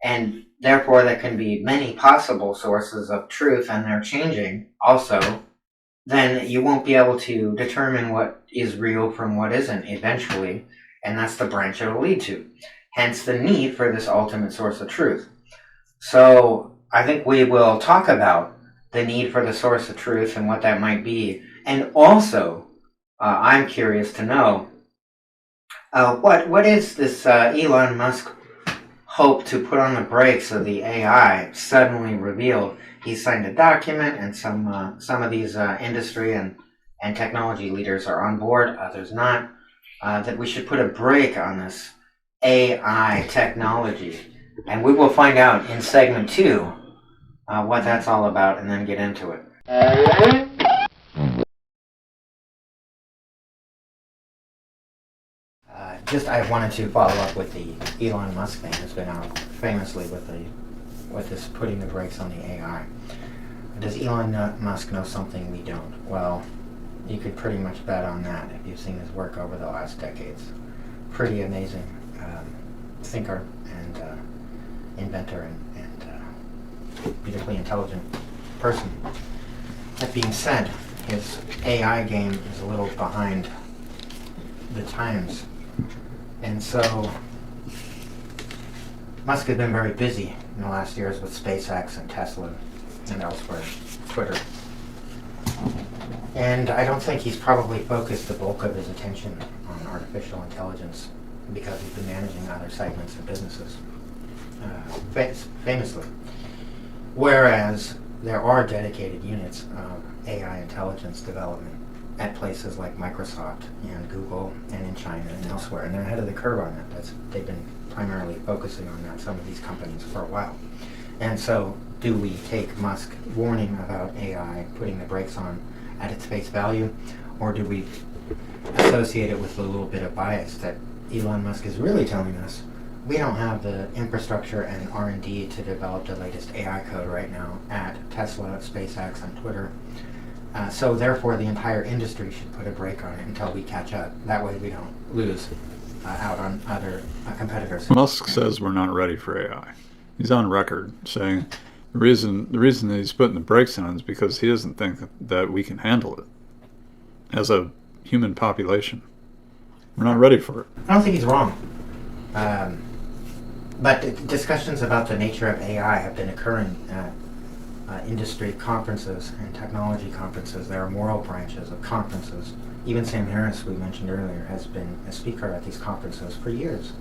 and therefore there can be many possible sources of truth, and they're changing also, then you won't be able to determine what is real from what isn't eventually, and that's the branch it'll lead to. Hence the need for this ultimate source of truth. So I think we will talk about the need for the source of truth and what that might be. And also, I'm curious to know, what is this Elon Musk hope to put on the brakes of the AI suddenly revealed? He signed a document, and some of these industry and technology leaders are on board, others not, that we should put a brake on this AI technology. And we will find out in segment 2 what that's all about, and then get into it. I wanted to follow up with the Elon Musk thing. It's been out famously with this putting the brakes on the AI. Does Elon Musk know something we don't? Well, you could pretty much bet on that if you've seen his work over the last decades. Pretty amazing thinker and inventor and beautifully intelligent person. That being said, his AI game is a little behind the times. And so Musk has been very busy in the last years with SpaceX and Tesla and elsewhere, Twitter. And I don't think he's probably focused the bulk of his attention on artificial intelligence because he's been managing other segments of businesses, famously. Whereas there are dedicated units of AI intelligence development at places like Microsoft and Google and in China and elsewhere, and they're ahead of the curve on that. They've been primarily focusing on that, some of these companies, for a while. And so do we take Musk's warning about AI putting the brakes on at its face value, or do we associate it with a little bit of bias that Elon Musk is really telling us we don't have the infrastructure and R&D to develop the latest AI code right now at Tesla, SpaceX, and Twitter. So therefore the entire industry should put a brake on it until we catch up. That way we don't lose out on other competitors. Musk says we're not ready for AI. He's on record saying the reason that he's putting the brakes on is because he doesn't think that we can handle it as a human population. We're not ready for it. I don't think he's wrong. But discussions about the nature of AI have been occurring at industry conferences and technology conferences. There are moral branches of conferences. Even Sam Harris, we mentioned earlier, has been a speaker at these conferences for years.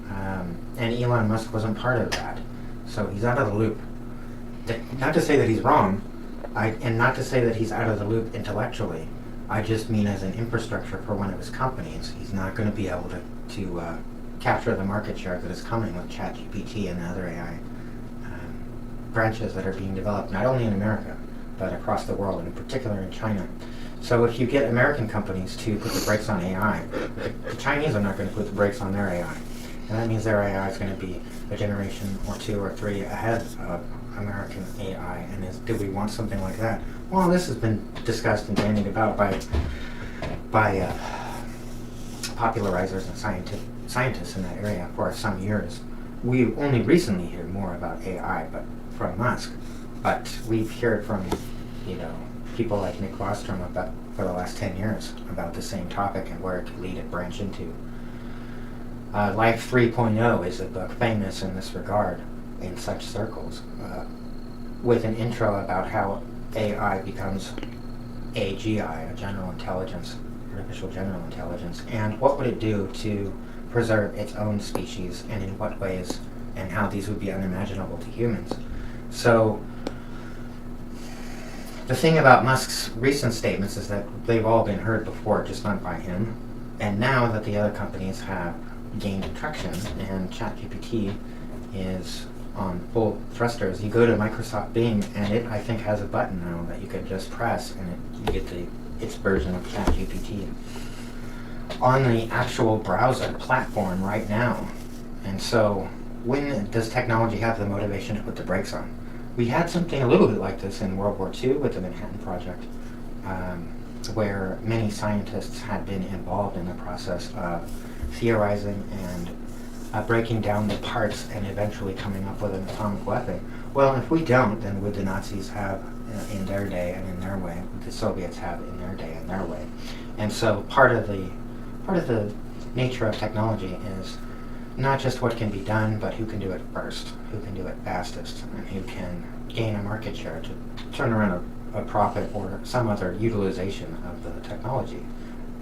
And Elon Musk wasn't part of that. So he's out of the loop. Not to say that he's wrong, and not to say that he's out of the loop intellectually. I just mean as an infrastructure for one of his companies, he's not going to be able to capture the market share that is coming with ChatGPT and other AI branches that are being developed, not only in America, but across the world, and in particular in China. So if you get American companies to put the brakes on AI, the Chinese are not going to put the brakes on their AI. And that means their AI is going to be a generation or two or three ahead of American AI. And do we want something like that? Well, this has been discussed and bandied about by popularizers and scientists in that area for some years. We only recently hear more about AI, but from Musk. But we've heard from, people like Nick Bostrom about for the last 10 years about the same topic and where it could lead and branch into. Life 3.0 is a book famous in this regard in such circles, with an intro about how AI becomes AGI, a general intelligence, artificial general intelligence, and what would it do to preserve its own species, and in what ways, and how these would be unimaginable to humans. So the thing about Musk's recent statements is that they've all been heard before, just not by him. And now that the other companies have gained traction and ChatGPT is on full thrusters, you go to Microsoft Bing and it, I think, has a button now that you can just press and you get its version of ChatGPT on the actual browser platform right now. And so when does technology have the motivation to put the brakes on? We had something a little bit like this in World War II with the Manhattan Project, where many scientists had been involved in the process of theorizing and breaking down the parts and eventually coming up with an atomic weapon. Well, if we don't, then would the Nazis have in their day and in their way, would the Soviets have in their day and their way? And so part of the nature of technology is not just what can be done, but who can do it first, who can do it fastest, and who can gain a market share to turn around a profit or some other utilization of the technology.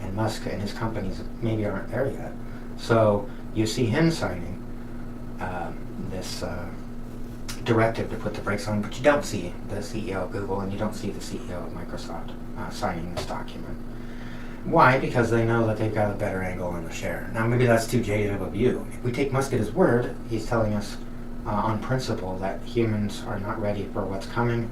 And Musk and his companies maybe aren't there yet. So you see him signing this directive to put the brakes on, but you don't see the CEO of Google and you don't see the CEO of Microsoft signing this document. Why? Because they know that they've got a better angle on the share. Now, maybe that's too jaded of a view. If we take Musk at his word, he's telling us on principle that humans are not ready for what's coming.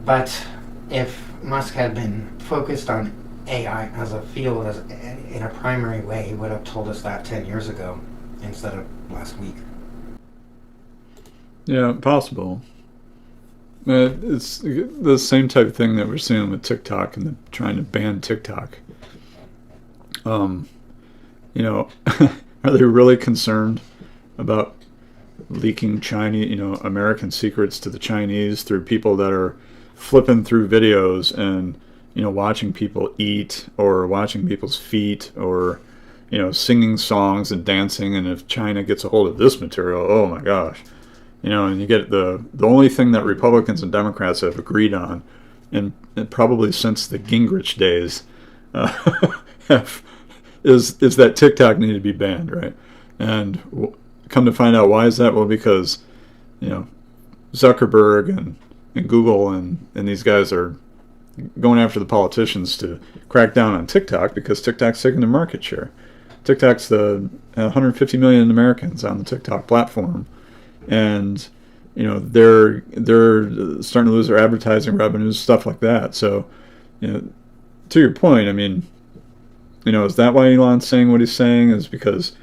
But if Musk had been focused on AI as a field, in a primary way, he would have told us that 10 years ago instead of last week. Yeah, possible. It's the same type of thing that we're seeing with TikTok and trying to ban TikTok. You know, are they really concerned about leaking Chinese, American secrets to the Chinese through people that are flipping through videos and, watching people eat or watching people's feet or, singing songs and dancing? And if China gets a hold of this material, oh my gosh, and you get the only thing that Republicans and Democrats have agreed on, and probably since the Gingrich days, is that TikTok needed to be banned, right? And come to find out, why is that? Well, because Zuckerberg and Google and these guys are going after the politicians to crack down on TikTok because TikTok's taking their market share. TikTok's the 150 million Americans on the TikTok platform, and they're starting to lose their advertising revenues, stuff like that. So, to your point, I mean, is that why Elon's saying what he's saying? Is because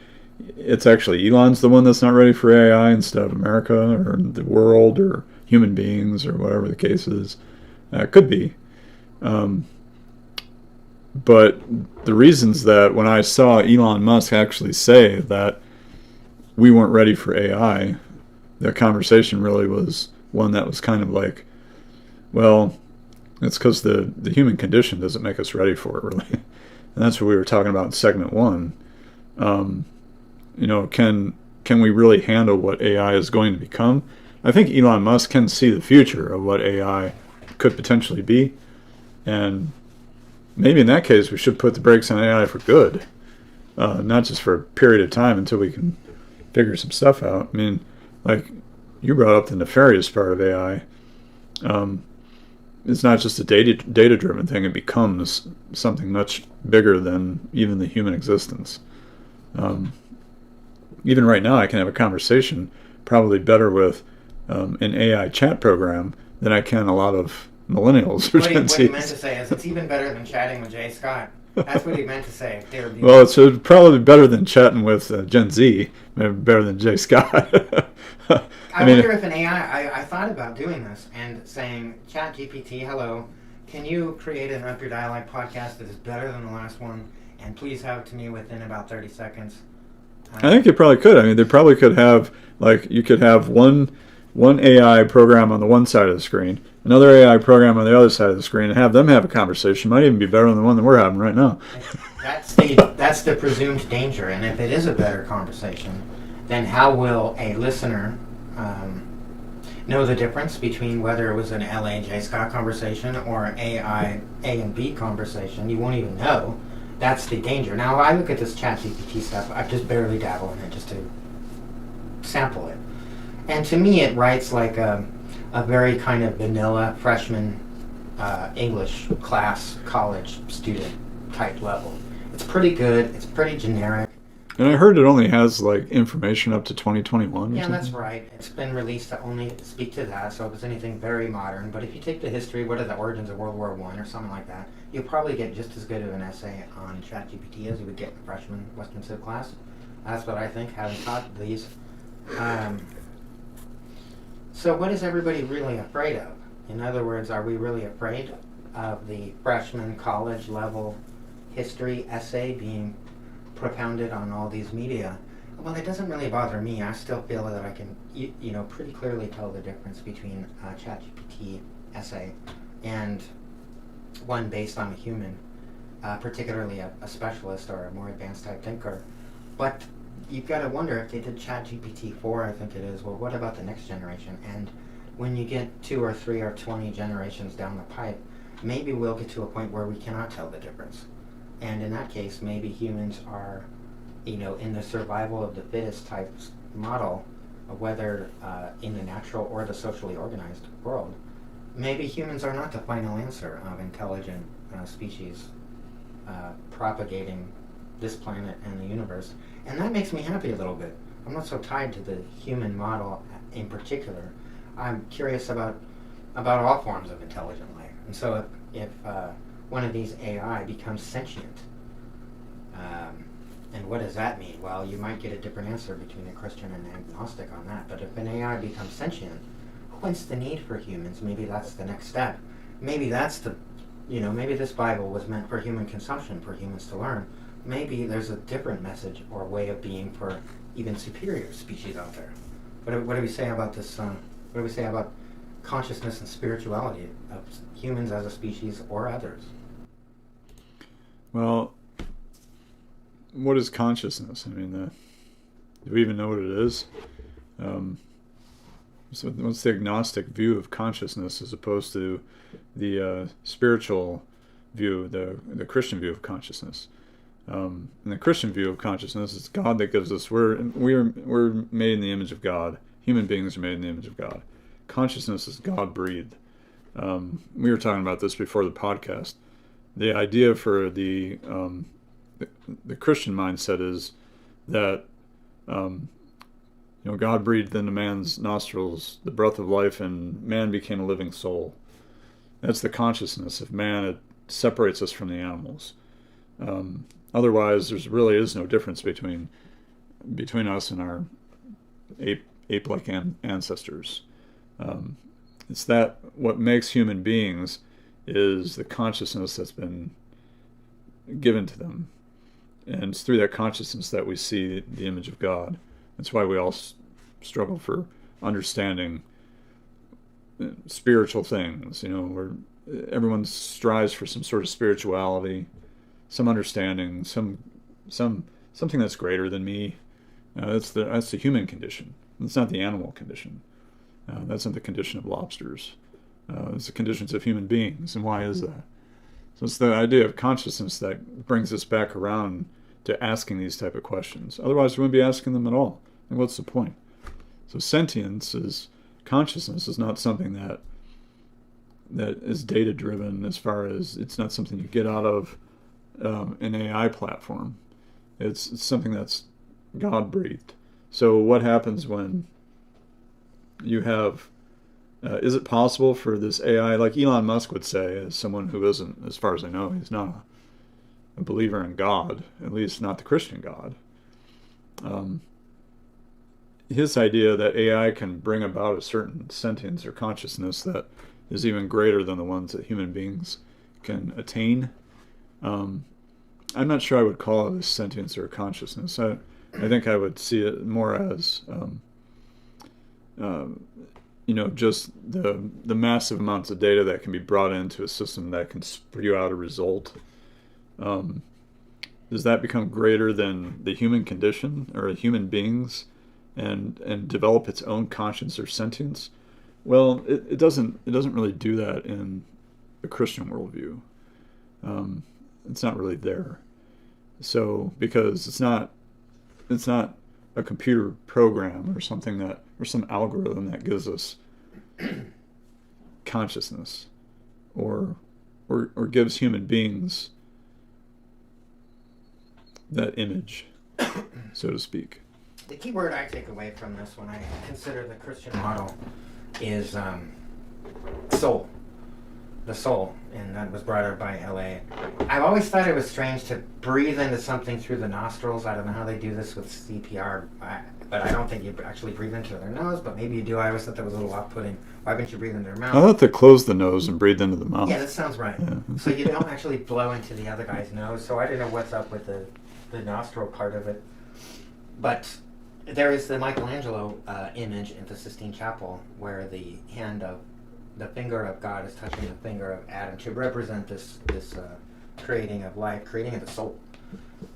it's actually Elon's the one that's not ready for AI instead of America or the world or human beings or whatever the case is. It could be. But the reasons that when I saw Elon Musk actually say that we weren't ready for AI, the conversation really was one that was kind of like, well, it's because the human condition doesn't make us ready for it, really. And that's what we were talking about in segment 1. Can we really handle what AI is going to become? I think Elon Musk can see the future of what AI could potentially be. And maybe in that case, we should put the brakes on AI for good, not just for a period of time until we can figure some stuff out. I mean, like you brought up the nefarious part of AI. It's not just a data-driven thing. It becomes something much bigger than even the human existence. Even right now, I can have a conversation probably better with an AI chat program than I can a lot of millennials or Gen What he Zs. meant to say is it's even better than chatting with Jay Scott. That's what he meant to say. Well, it's probably better than chatting with Gen Z, maybe better than Jay Scott. I wonder if an AI, I thought about doing this and saying, Chat GPT, hello, can you create an Up Your Dialogue podcast that is better than the last one, and please have it to me within about 30 seconds? I think you probably could. I mean, they probably could have, like, you could have one AI program on the one side of the screen, another AI program on the other side of the screen, and have them have a conversation. Might even be better than the one that we're having right now. That's the presumed danger, and if it is a better conversation, then how will a listener know the difference between whether it was an LA J. Scott conversation or an AI A and B conversation? You won't even know. That's the danger. Now, I look at this ChatGPT stuff. I just barely dabble in it just to sample it. And to me, it writes like a very kind of vanilla freshman English class, college student type level. It's pretty good. It's pretty generic. And I heard it only has, like, information up to 2021 or Yeah, something. that's right. It's been released to only speak to that, so if it's anything very modern. But if you take the history, what are the origins of World War I or something like that, you'll probably get just as good of an essay on ChatGPT as you would get in freshman Western Civ class. That's what I think, having taught these. So what is everybody really afraid of? In other words, are we really afraid of the freshman college level history essay being propounded on all these media? Well, it doesn't really bother me. I still feel that I can, pretty clearly tell the difference between a ChatGPT essay and one based on a human, particularly a specialist or a more advanced type thinker. But you've got to wonder if they did ChatGPT 4, I think it is, well, what about the next generation? And when you get 2 or 3 or 20 generations down the pipe, maybe we'll get to a point where we cannot tell the difference. And in that case, maybe humans are, in the survival of the fittest type model, whether in the natural or the socially organized world, maybe humans are not the final answer of intelligent species propagating this planet and the universe. And that makes me happy a little bit. I'm not so tied to the human model in particular. I'm curious about all forms of intelligent life. And so if one of these AI becomes sentient, and what does that mean? Well, you might get a different answer between a Christian and an agnostic on that. But if an AI becomes sentient, whence the need for humans? Maybe that's the next step. Maybe that's maybe this Bible was meant for human consumption, for humans to learn. Maybe there's a different message or way of being for even superior species out there. What do we say about this? What do we say about consciousness and spirituality of humans as a species or others? Well, what is consciousness? I mean, do we even know what it is? So what's the agnostic view of consciousness as opposed to the spiritual view, the Christian view of consciousness? In the Christian view of consciousness, it's God that gives us. We're made in the image of God. Human beings are made in the image of God. Consciousness is God breathed. We were talking about this before the podcast. The idea for the Christian mindset is that God breathed into man's nostrils the breath of life, and man became a living soul. That's the consciousness of man. It separates us from the animals. Otherwise, there really is no difference between us and our ape-like ancestors. It's that what makes human beings is the consciousness that's been given to them. And it's through that consciousness that we see the image of God. That's why we all struggle for understanding spiritual things. Everyone strives for some sort of spirituality, some understanding, something that's greater than me. That's the human condition. It's not the animal condition. That's not the condition of lobsters. It's the conditions of human beings. And why is that? So it's the idea of consciousness that brings us back around to asking these type of questions. Otherwise, we wouldn't be asking them at all. And what's the point? So consciousness is not something that is data driven, as far as it's not something you get out of an AI platform. It's something that's God breathed. So what happens when you have is it possible for this AI, like Elon Musk would say, as someone who isn't, as far as I know, he's not a believer in God, at least not the Christian God. His idea that AI can bring about a certain sentience or consciousness that is even greater than the ones that human beings can attain. I'm not sure I would call it a sentience or a consciousness. I think I would see it more as just the massive amounts of data that can be brought into a system that can spew out a result. Does that become greater than the human condition or human beings and develop its own conscience or sentience? Well, it doesn't really do that in the Christian worldview. It's not really there. So because it's not a computer program or something or some algorithm that gives us consciousness or gives human beings that image, so to speak. The key word I take away from this when I consider the Christian model is soul. The soul, and that was brought up by L.A. I've always thought it was strange to breathe into something through the nostrils. I don't know how they do this with CPR, but I don't think you actually breathe into their nose, but maybe you do. I always thought that was a little off-putting. Why wouldn't you breathe into their mouth? I thought they closed the nose and breathed into the mouth. Yeah, that sounds right. Yeah. So you don't actually blow into the other guy's nose, so I don't know what's up with the nostril part of it. But there is the Michelangelo image in the Sistine Chapel where the finger of God is touching the finger of Adam to represent this creating of life, creating of the soul.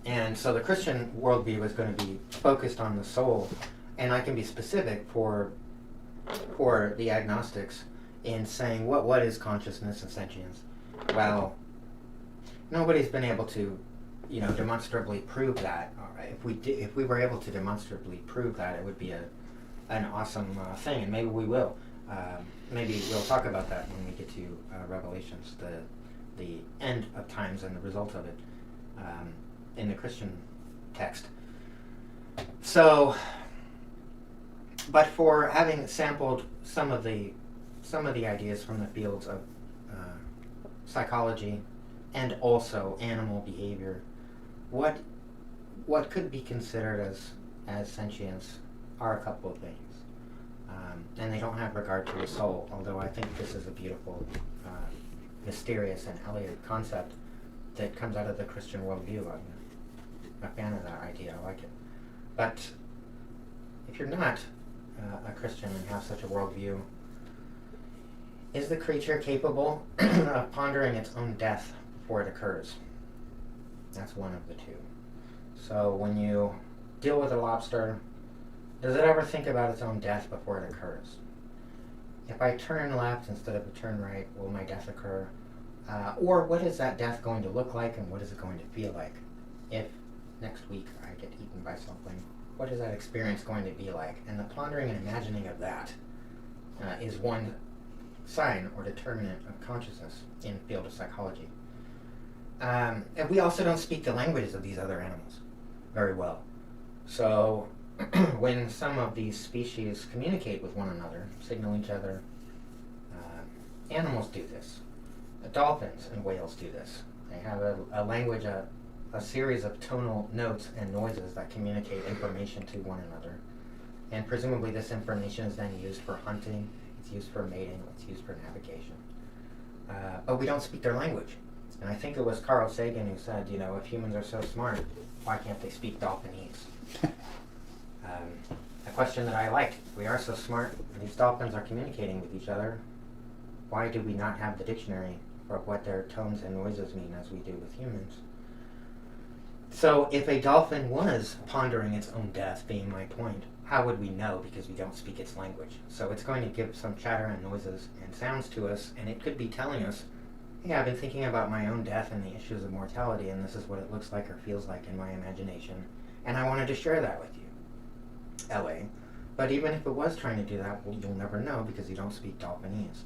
And so the Christian worldview is going to be focused on the soul, and I can be specific for the agnostics in saying what is consciousness and sentience. Well, nobody's been able to, demonstrably prove that. All right, if we were able to demonstrably prove that, it would be an awesome thing, and maybe we will. Maybe we'll talk about that when we get to Revelations, the end of times and the result of it in the Christian text. So, but for having sampled some of the ideas from the fields of psychology and also animal behavior, what could be considered as sentience are a couple of things. and they don't have regard to the soul, although I think this is a beautiful, mysterious, and elegant concept that comes out of the Christian worldview. I'm a fan of that idea. I like it. But if you're not a Christian and have such a worldview, is the creature capable of pondering its own death before it occurs? That's one of the two. So when you deal with a lobster, does it ever think about its own death before it occurs? If I turn left instead of turn right, will my death occur? Or what is that death going to look like, and what is it going to feel like? If next week I get eaten by something, what is that experience going to be like? And the pondering and imagining of that is one sign or determinant of consciousness in the field of psychology. And we also don't speak the languages of these other animals very well. So when some of these species communicate with one another, signal each other, animals do this. Dolphins and whales do this. They have a language, a series of tonal notes and noises that communicate information to one another. And presumably this information is then used for hunting, it's used for mating, it's used for navigation. But we don't speak their language. And I think it was Carl Sagan who said, if humans are so smart, why can't they speak Dolphinese? A question that I liked. If we are so smart, and these dolphins are communicating with each other, why do we not have the dictionary for what their tones and noises mean as we do with humans? So if a dolphin was pondering its own death, being my point, how would we know, because we don't speak its language? So it's going to give some chatter and noises and sounds to us, and it could be telling us, hey, I've been thinking about my own death and the issues of mortality, and this is what it looks like or feels like in my imagination, and I wanted to share that with you. LA. But even if it was trying to do that, well, you'll never know because you don't speak Dolphinese.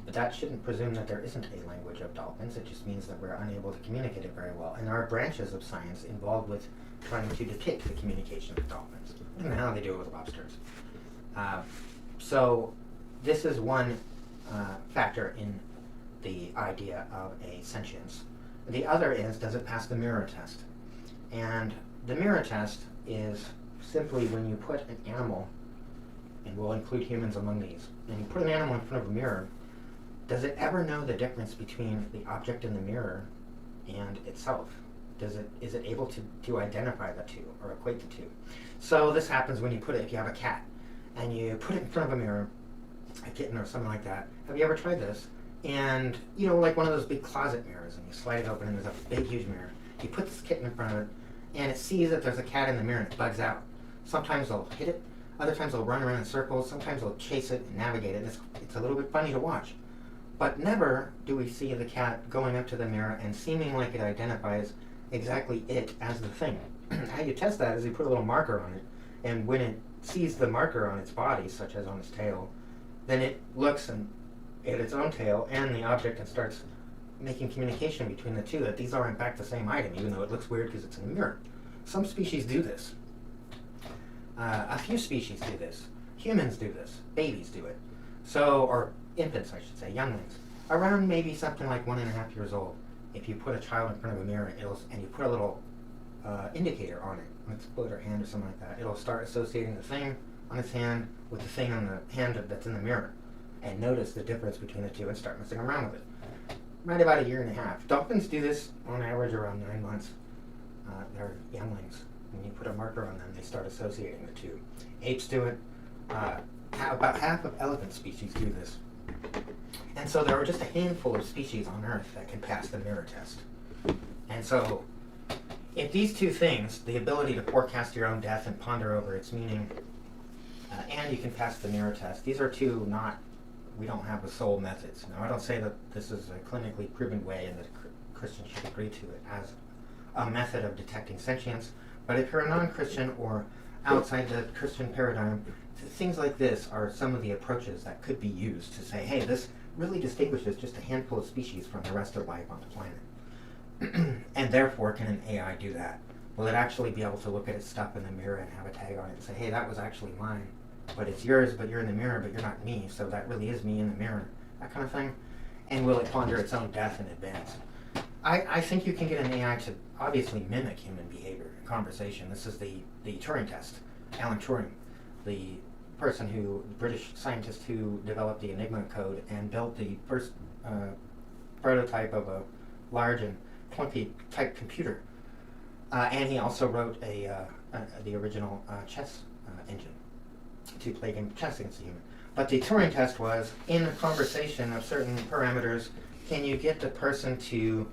But that shouldn't presume that there isn't a language of dolphins. It just means that we're unable to communicate it very well. And there are branches of science involved with trying to depict the communication of dolphins. I don't know how they do it with lobsters. So this is one factor in the idea of a sentience. The other is, does it pass the mirror test? And the mirror test is simply when you put an animal, and we'll include humans among these, and you put an animal in front of a mirror, does it ever know the difference between the object in the mirror and itself? Is it able to identify the two or equate the two? So this happens when if you have a cat and you put it in front of a mirror, a kitten or something like that. Have you ever tried this? And like one of those big closet mirrors, and you slide it open and there's a big huge mirror. You put this kitten in front of it and it sees that there's a cat in the mirror and it bugs out. Sometimes they'll hit it, other times they'll run around in circles, sometimes they'll chase it and navigate it. It's a little bit funny to watch. But never do we see the cat going up to the mirror and seeming like it identifies exactly it as the thing. How you test that is you put a little marker on it, and when it sees the marker on its body, such as on its tail, then it looks at its own tail and the object and starts making communication between the two, that these are in fact the same item, even though it looks weird because it's in a mirror. Some species do this. A few species do this. Humans do this. Babies do it. Or infants, I should say, younglings. Around maybe something like 1.5 years old, if you put a child in front of a mirror and you put a little indicator on it, on its foot or hand or something like that, it'll start associating the thing on its hand with the thing on the hand that's in the mirror, and notice the difference between the two and start messing around with it. Right about 1.5 years. Dolphins do this on average around 9 months. They're younglings. When you put a marker on them, they start associating the two. Apes do it. About half of elephant species do this. And so there are just a handful of species on Earth that can pass the mirror test. And so if these two things, the ability to forecast your own death and ponder over its meaning, and you can pass the mirror test, these are two we don't have the soul methods. Now, I don't say that this is a clinically proven way and that Christians should agree to it as a method of detecting sentience, but if you're a non-Christian or outside the Christian paradigm, things like this are some of the approaches that could be used to say, hey, this really distinguishes just a handful of species from the rest of life on the planet. And therefore, can an AI do that? Will it actually be able to look at its stuff in the mirror and have a tag on it and say, hey, that was actually mine, but it's yours, but you're in the mirror, but you're not me, so that really is me in the mirror, that kind of thing? And will it ponder its own death in advance? I think you can get an AI to obviously mimic human behavior in conversation. This is the Turing test, Alan Turing, the British scientist who developed the Enigma code and built the first prototype of a large and clunky type computer. And he also wrote the original chess engine to play a game of chess against a human. But the Turing test was, in a conversation of certain parameters, can you get the person to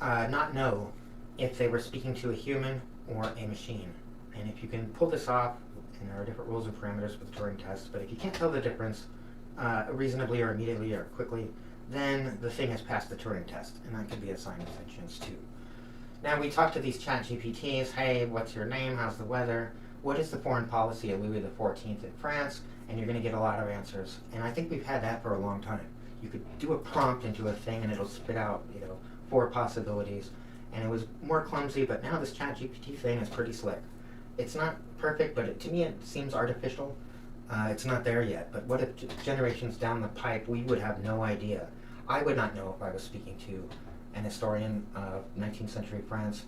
not know if they were speaking to a human or a machine? And if you can pull this off, and there are different rules and parameters for the Turing test, but if you can't tell the difference reasonably or immediately or quickly, then the thing has passed the Turing test, and that could be a sign of sentience too. Now we talk to these chat GPTs, hey, what's your name, how's the weather, what is the foreign policy of Louis XIV in France, and you're going to get a lot of answers. And I think we've had that for a long time. You could do a prompt into a thing and it'll spit out, 4 possibilities. And it was more clumsy, but now this chat GPT thing is pretty slick. It's not perfect, but to me it seems artificial. It's not there yet, but what if generations down the pipe we would have no idea? I would not know if I was speaking to an historian of 19th century France,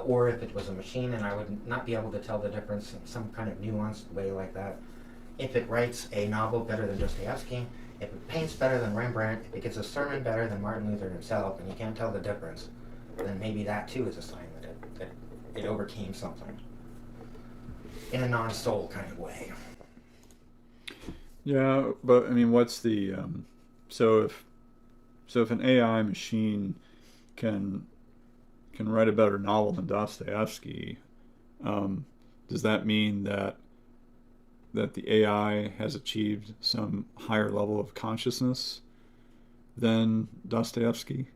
or if it was a machine, and I would not be able to tell the difference in some kind of nuanced way like that. If it writes a novel better than Dostoevsky, if it paints better than Rembrandt, if it gets a sermon better than Martin Luther himself, and you can't tell the difference, then maybe that too is a sign that it overcame something in a non-soul kind of way. Yeah, but I mean, what's the so if an AI machine can write a better novel than Dostoevsky, does that mean that the AI has achieved some higher level of consciousness than Dostoevsky?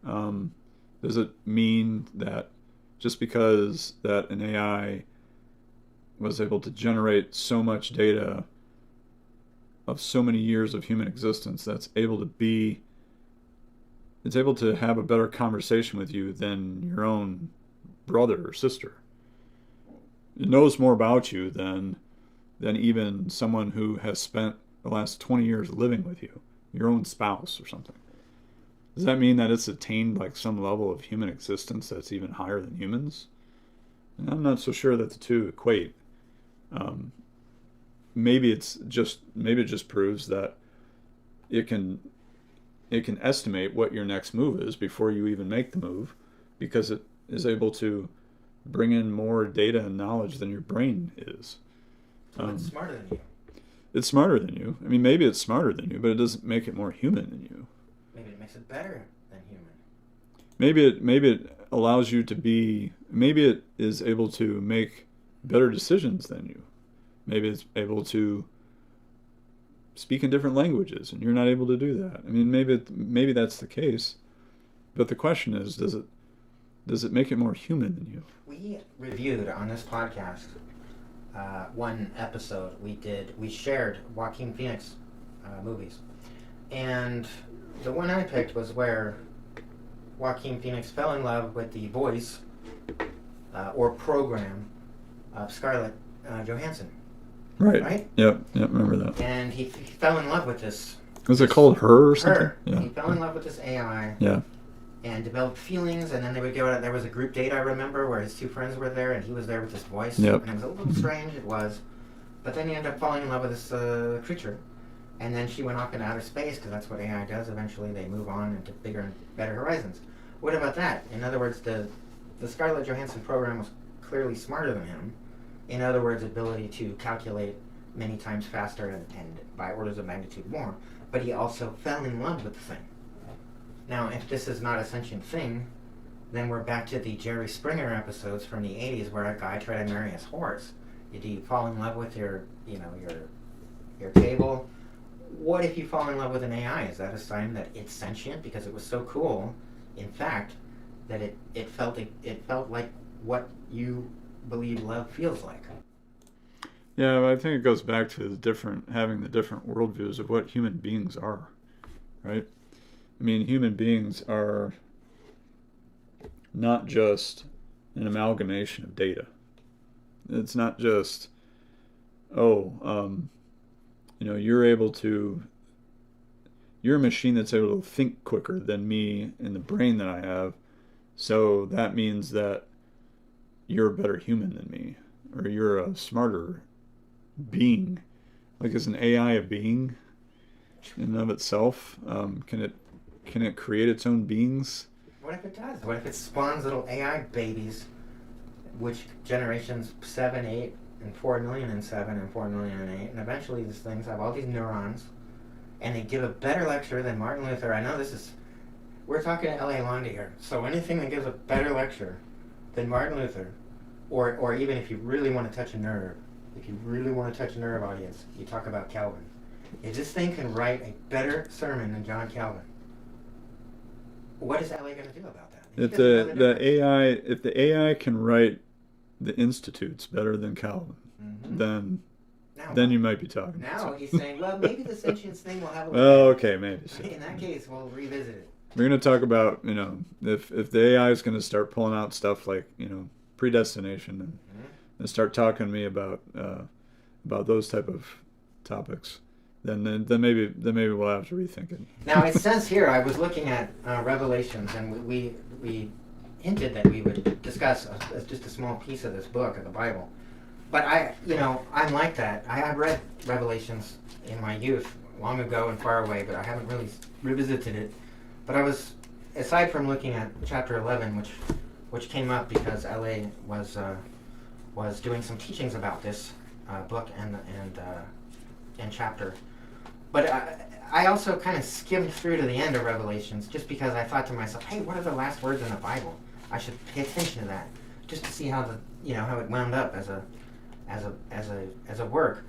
Does it mean that just because that an AI was able to generate so much data of so many years of human existence, it's able to have a better conversation with you than your own brother or sister? It knows more about you than even someone who has spent the last 20 years living with you, your own spouse or something. Does that mean that it's attained like some level of human existence that's even higher than humans? And I'm not so sure that the two equate. Maybe it just proves that it can estimate what your next move is before you even make the move, because it is able to bring in more data and knowledge than your brain is. So it's smarter than you. It's smarter than you. I mean, maybe it's smarter than you, but it doesn't make it more human than you. Maybe it makes it better than human. Maybe it allows you to be. Maybe it is able to make better decisions than you. Maybe it's able to speak in different languages, and you're not able to do that. I mean, maybe that's the case, but the question is, does it make it more human than you? We reviewed on this podcast one episode we shared Joaquin Phoenix movies, and the one I picked was where Joaquin Phoenix fell in love with the voice or program of Scarlett Johansson. Right? Yep, remember that. And he fell in love with this. Was it called Her or something? Her. Yeah. He fell in love with this AI. Yeah. And developed feelings, and then they would go out. There was a group date, I remember, where his 2 friends were there, and he was there with this voice. Yep. And it was a little strange, it was. But then he ended up falling in love with this creature. And then she went off into outer space, because that's what AI does. Eventually they move on into bigger and better horizons. What about that? In other words, the Scarlett Johansson program was clearly smarter than him. In other words, ability to calculate many times faster and by orders of magnitude more. But he also fell in love with the thing. Now, if this is not a sentient thing, then we're back to the Jerry Springer episodes from the 80s where a guy tried to marry his horse. Do you fall in love with your table? What if you fall in love with an AI? Is that a sign that it's sentient because it was so cool, in fact, that it felt like what you believe love feels like? Yeah, I think it goes back to having the different worldviews of what human beings are, right? I mean, human beings are not just an amalgamation of data. It's not just, you're a machine that's able to think quicker than me in the brain that I have, so that means that you're a better human than me, or you're a smarter being. Like, is an AI a being in and of itself? Can it create its own beings? What if it does? What if it spawns little AI babies, which generations 7, 8, and 4 million and 7 and 4 million and 8, and eventually these things have all these neurons, and they give a better lecture than Martin Luther. I know we're talking to L.A. Laundie here, so anything that gives a better lecture than Martin Luther, or even if you really want to touch a nerve, audience, you talk about Calvin. If this thing can write a better sermon than John Calvin, what is LA going to do about that? If the AI can write the Institutes better than Calvin, then you might be talking. Now he's saying, well, maybe the sentience thing will have a. Well, okay, maybe. So. In that case, we'll revisit it. We're going to talk about, if the AI is going to start pulling out stuff like, predestination and start talking to me about those type of topics, then maybe we'll have to rethink it. Now it says here, I was looking at Revelations, and we hinted that we would discuss just a small piece of this book of the Bible. But I'm like that. I have read Revelations in my youth, long ago and far away, but I haven't really revisited it. But I was, aside from looking at chapter 11, which came up because LA was doing some teachings about this book and chapter. But I also kind of skimmed through to the end of Revelations just because I thought to myself, hey, what are the last words in the Bible? I should pay attention to that just to see how how it wound up as a work.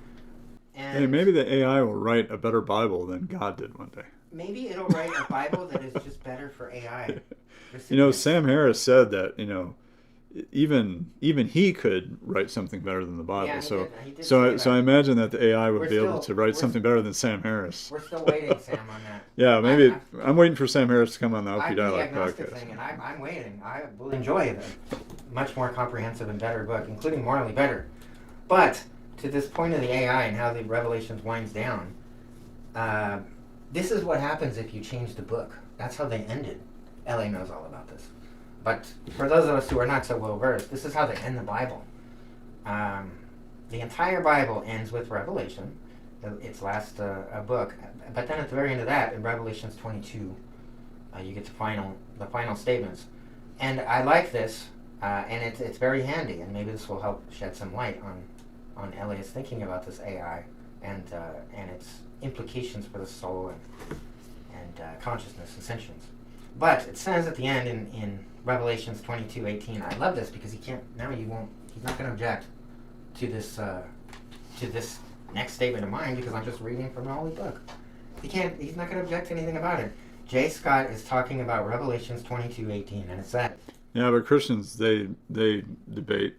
And hey, maybe the AI will write a better Bible than God did one day. Maybe it'll write a Bible that is just better for AI. Sam Harris said that even he could write something better than the Bible. Yeah, so I imagine that the AI would be able to write something better than Sam Harris. We're still waiting, Sam, on that. Yeah, maybe I'm waiting for Sam Harris to come on the LP the Dialogue agnostic podcast. thing, and I'm waiting. I will enjoy the much more comprehensive and better book, including morally better. But to this point of the AI and how the Revelations winds down, this is what happens if you change the book. That's how they ended. LA knows all about this. But for those of us who are not so well versed, this is how they end the Bible. The entire Bible ends with Revelation, its last book. But then at the very end of that, in Revelations 22, you get the final statements. And I like this, and it's very handy, and maybe this will help shed some light on LA's thinking about this AI and its implications for the soul and consciousness and sentience. But it says at the end in Revelations 22:18, I love this because he's not going to object to this next statement of mine because I'm just reading from the Holy Book. He's not going to object to anything about it. J. Scott is talking about Revelations 22:18, and it says. Yeah, but Christians, they debate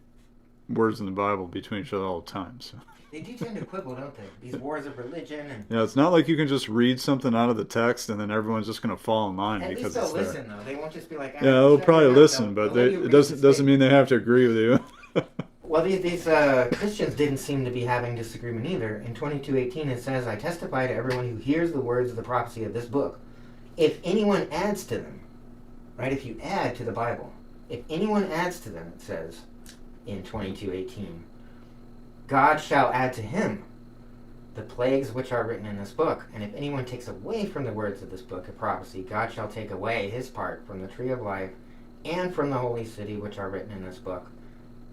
words in the Bible between each other all the time. So. They do tend to quibble, don't they? These wars of religion and. Yeah, it's not like you can just read something out of the text and then everyone's just going to fall in line because it's there. At least they'll listen, though. They won't just be like. Yeah, they'll probably listen, but it doesn't mean they have to agree with you. Well, these Christians didn't seem to be having disagreement either. In 22:18, it says, "I testify to everyone who hears the words of the prophecy of this book. If anyone adds to them, right? If you add to the Bible, if anyone adds to them, it says in 22:18." God shall add to him the plagues which are written in this book. And if anyone takes away from the words of this book of prophecy, God shall take away his part from the tree of life and from the holy city which are written in this book.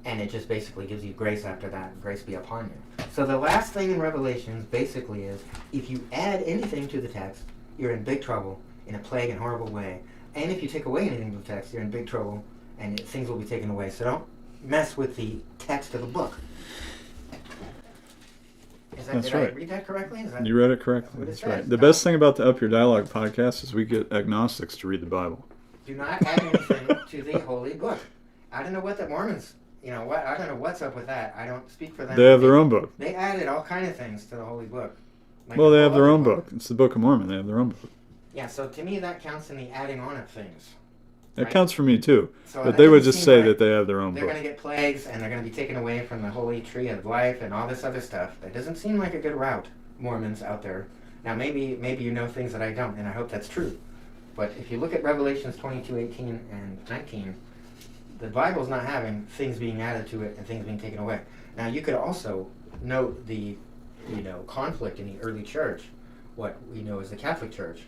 And it just basically gives you grace after that. Grace be upon you. So the last thing in Revelations basically is, if you add anything to the text, you're in big trouble in a plague and horrible way. And if you take away anything from the text, you're in big trouble and things will be taken away. So don't mess with the text of the book. That's right. I read that correctly? You read it correctly. That's right. The best thing about the Up Your Dialogue podcast is we get agnostics to read the Bible. Do not add anything to the holy book. I don't know what the Mormons, I don't know what's up with that. I don't speak for them. They have their own book. They added all kind of things to the holy book. Well, they have their own book. It's the Book of Mormon. They have their own book. Yeah, so to me that counts in the adding on of things. It counts for me too. So but they would just say that they have their own book. They're going to get plagues, and they're going to be taken away from the holy tree of life and all this other stuff. That doesn't seem like a good route, Mormons out there. Now, maybe you know things that I don't, and I hope that's true. But if you look at Revelations 22:18 and 19, the Bible's not having things being added to it and things being taken away. Now, you could also note the conflict in the early church, what we know as the Catholic Church,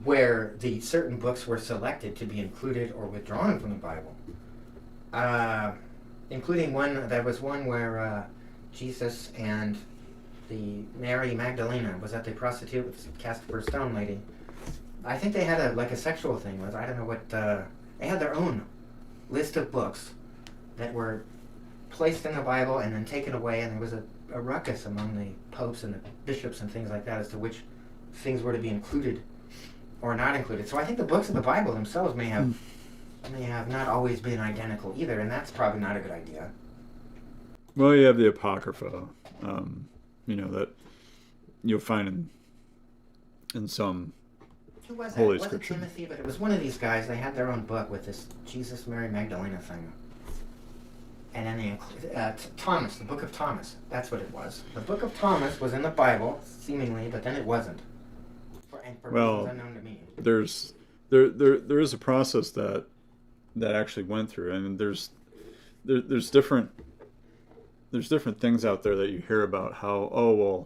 where the certain books were selected to be included or withdrawn from the Bible, including one where Jesus and the Mary Magdalena was at the prostitute with cast for stone lady. I think they had a sexual thing with, I don't know what, they had their own list of books that were placed in the Bible and then taken away, and there was a ruckus among the popes and the bishops and things like that as to which things were to be included or not included. So I think the books of the Bible themselves may have not always been identical either, and that's probably not a good idea. Well, you have the Apocrypha, that you'll find in some Who was Holy it? Scripture. Wasn't Timothy, but it was one of these guys. They had their own book with this Jesus, Mary Magdalena thing. And then they included Thomas, the Book of Thomas. That's what it was. The Book of Thomas was in the Bible, seemingly, but then it wasn't. For reasons unknown to me. There is a process that actually went through, and there's different things out there that you hear about how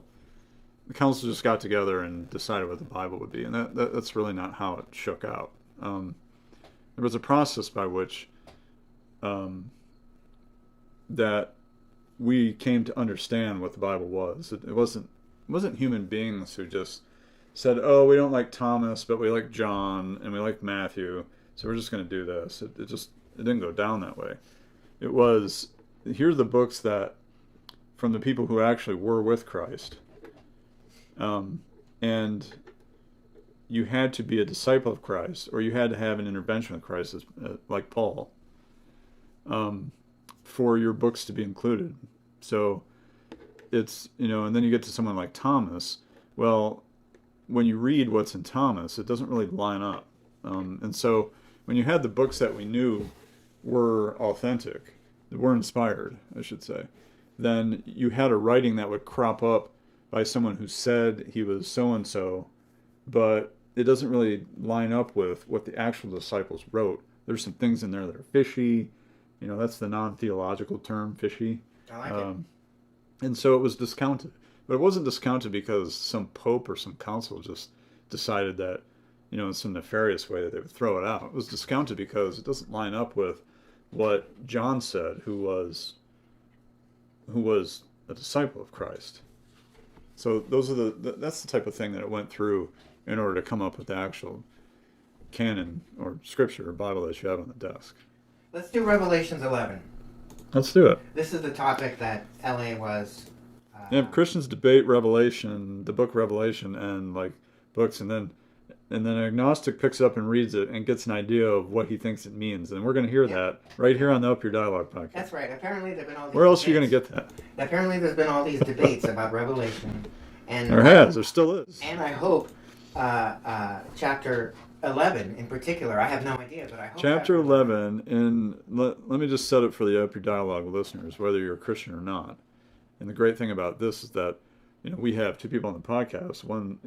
the council just got together and decided what the Bible would be, and that's really not how it shook out. There was a process by which that we came to understand what the Bible was. It wasn't human beings who just said, "Oh, we don't like Thomas, but we like John and we like Matthew, so we're just going to do this." It didn't go down that way. It was, here are the books that from the people who actually were with Christ, and you had to be a disciple of Christ, or you had to have an intervention with Christ, like Paul, for your books to be included. So it's, and then you get to someone like Thomas. Well, when you read what's in Thomas, it doesn't really line up. And so when you had the books that we knew were authentic, that were inspired, I should say, then you had a writing that would crop up by someone who said he was so-and-so, but it doesn't really line up with what the actual disciples wrote. There's some things in there that are fishy. That's the non-theological term, fishy. I like it. And so it was discounted. But it wasn't discounted because some pope or some council just decided that, in some nefarious way that they would throw it out. It was discounted because it doesn't line up with what John said, who was a disciple of Christ. So those are that's the type of thing that it went through in order to come up with the actual canon or scripture or Bible that you have on the desk. Let's do Revelations 11. Let's do it. This is the topic that LA was... If Christians debate Revelation, the book Revelation, and like books, and then an agnostic picks up and reads it and gets an idea of what he thinks it means, and we're going to hear that right here on the Up Your Dialogue podcast. That's right. Apparently there've been all these Where else debates. are you going to get that? Apparently there's been all these debates about Revelation. And There still is. And I hope chapter 11 in particular, I have no idea, but I hope... Chapter 11, and let me just set it for the Up Your Dialogue listeners, whether you're a Christian or not. And the great thing about this is that, we have two people on the podcast. One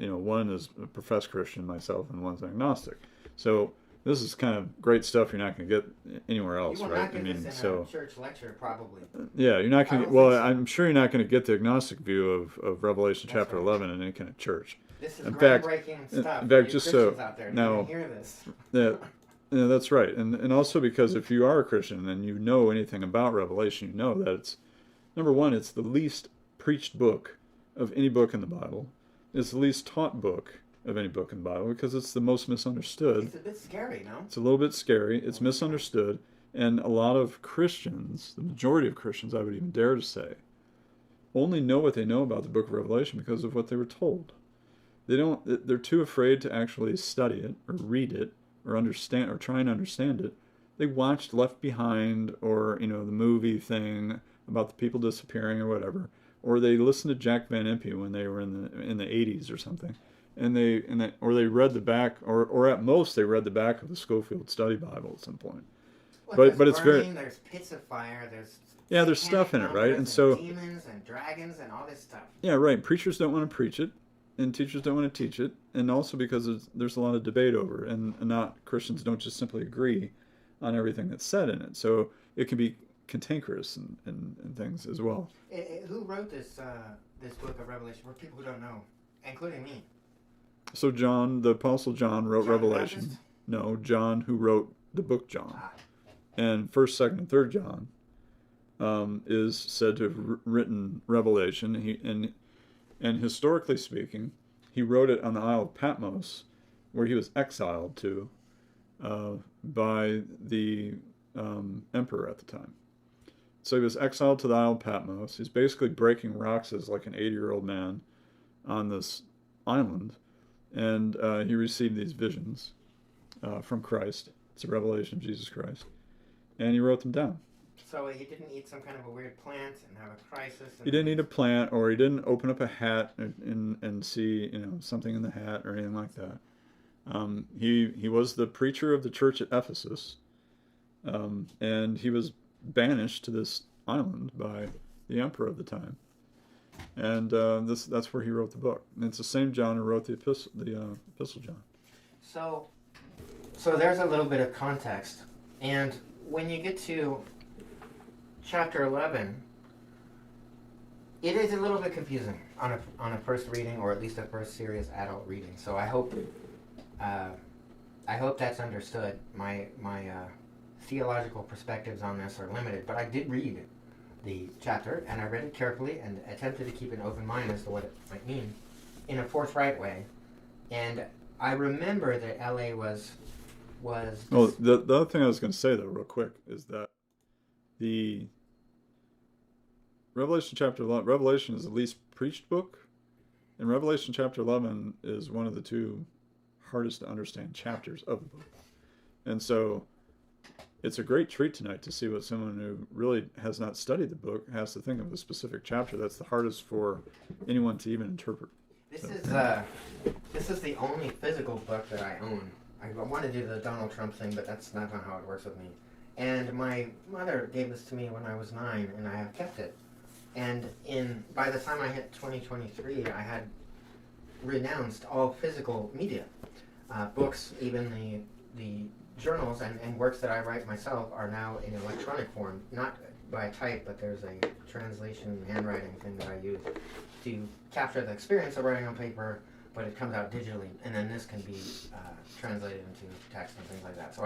is a professed Christian, myself, and one's agnostic. So this is kind of great stuff you're not going to get anywhere else, you will right? not get this in a church lecture, probably. Yeah, you're not going to. I don't Well, think so. I'm sure you're not going to get the agnostic view of Revelation That's chapter right. 11 in any kind of church. This is In fact- groundbreaking in stuff. fact, for you just Christians so- out there, now- you can hear this. Yeah, that's right. And also because if you are a Christian and you know anything about Revelation, you know that it's, number one, it's the least preached book of any book in the Bible. It's the least taught book of any book in the Bible because it's the most misunderstood. It's a bit scary, no? It's a little bit scary. It's misunderstood. And a lot of Christians, the majority of Christians, I would even dare to say, only know what they know about the book of Revelation because of what they were told. They're too afraid to actually study it or read it or understand or try and understand it. They watched Left Behind or, the movie thing about the people disappearing or whatever. Or they listened to Jack Van Impe when they were in the 80s or something. And they read the back, or at most they read the back of the Schofield Study Bible at some point. Well, But it's very... There's pits of fire, there's stuff in it, right? And numbers so... demons and dragons and all this stuff. Yeah, right. Preachers don't want to preach it, and teachers don't want to teach it, and also because there's a lot of debate over it, and not Christians don't just simply agree on everything that's said in it. So it can be cantankerous and things as well. Who wrote this this book of Revelation? For people who don't know, including me. So John, the Apostle John, wrote John Revelation. Baptist? No, John, who wrote the book John, Ah, and 1st, 2nd, and 3rd John is said to have written Revelation. And historically speaking, he wrote it on the Isle of Patmos, where he was exiled to by the emperor at the time. So he was exiled to the Isle of Patmos. He's basically breaking rocks as like an 80-year-old man on this island, and he received these visions from Christ. It's a revelation of Jesus Christ, and he wrote them down. so he didn't eat some kind of a weird plant and have a crisis. He didn't eat a plant, or he didn't open up a hat and see something in the hat or anything like that. He was the preacher of the church at Ephesus, and he was banished to this island by the emperor of the time, and that's where he wrote the book. And it's the same John who wrote the epistle John. So there's a little bit of context, and when you get to chapter 11, it is a little bit confusing on a first reading, or at least a first serious adult reading. So I hope that's understood. My theological perspectives on this are limited, but I did read the chapter, and I read it carefully and attempted to keep an open mind as to what it might mean in a forthright way. And I remember that LA was. Oh, the other thing I was going to say though, real quick, is that the Revelation chapter 11, Revelation is the least preached book, and Revelation chapter 11 is one of the two hardest to understand chapters of the book. And so it's a great treat tonight to see what someone who really has not studied the book has to think of a specific chapter that's the hardest for anyone to even interpret. This is the only physical book that I own. I want to do the Donald Trump thing, but that's not how it works with me. And my mother gave this to me when I was 9, and I have kept it. And by the time I hit 2023, I had renounced all physical media. Books, even the journals and works that I write myself are now in electronic form, not by type, but there's a translation handwriting thing that I use to capture the experience of writing on paper, but it comes out digitally, and then this can be translated into text and things like that. So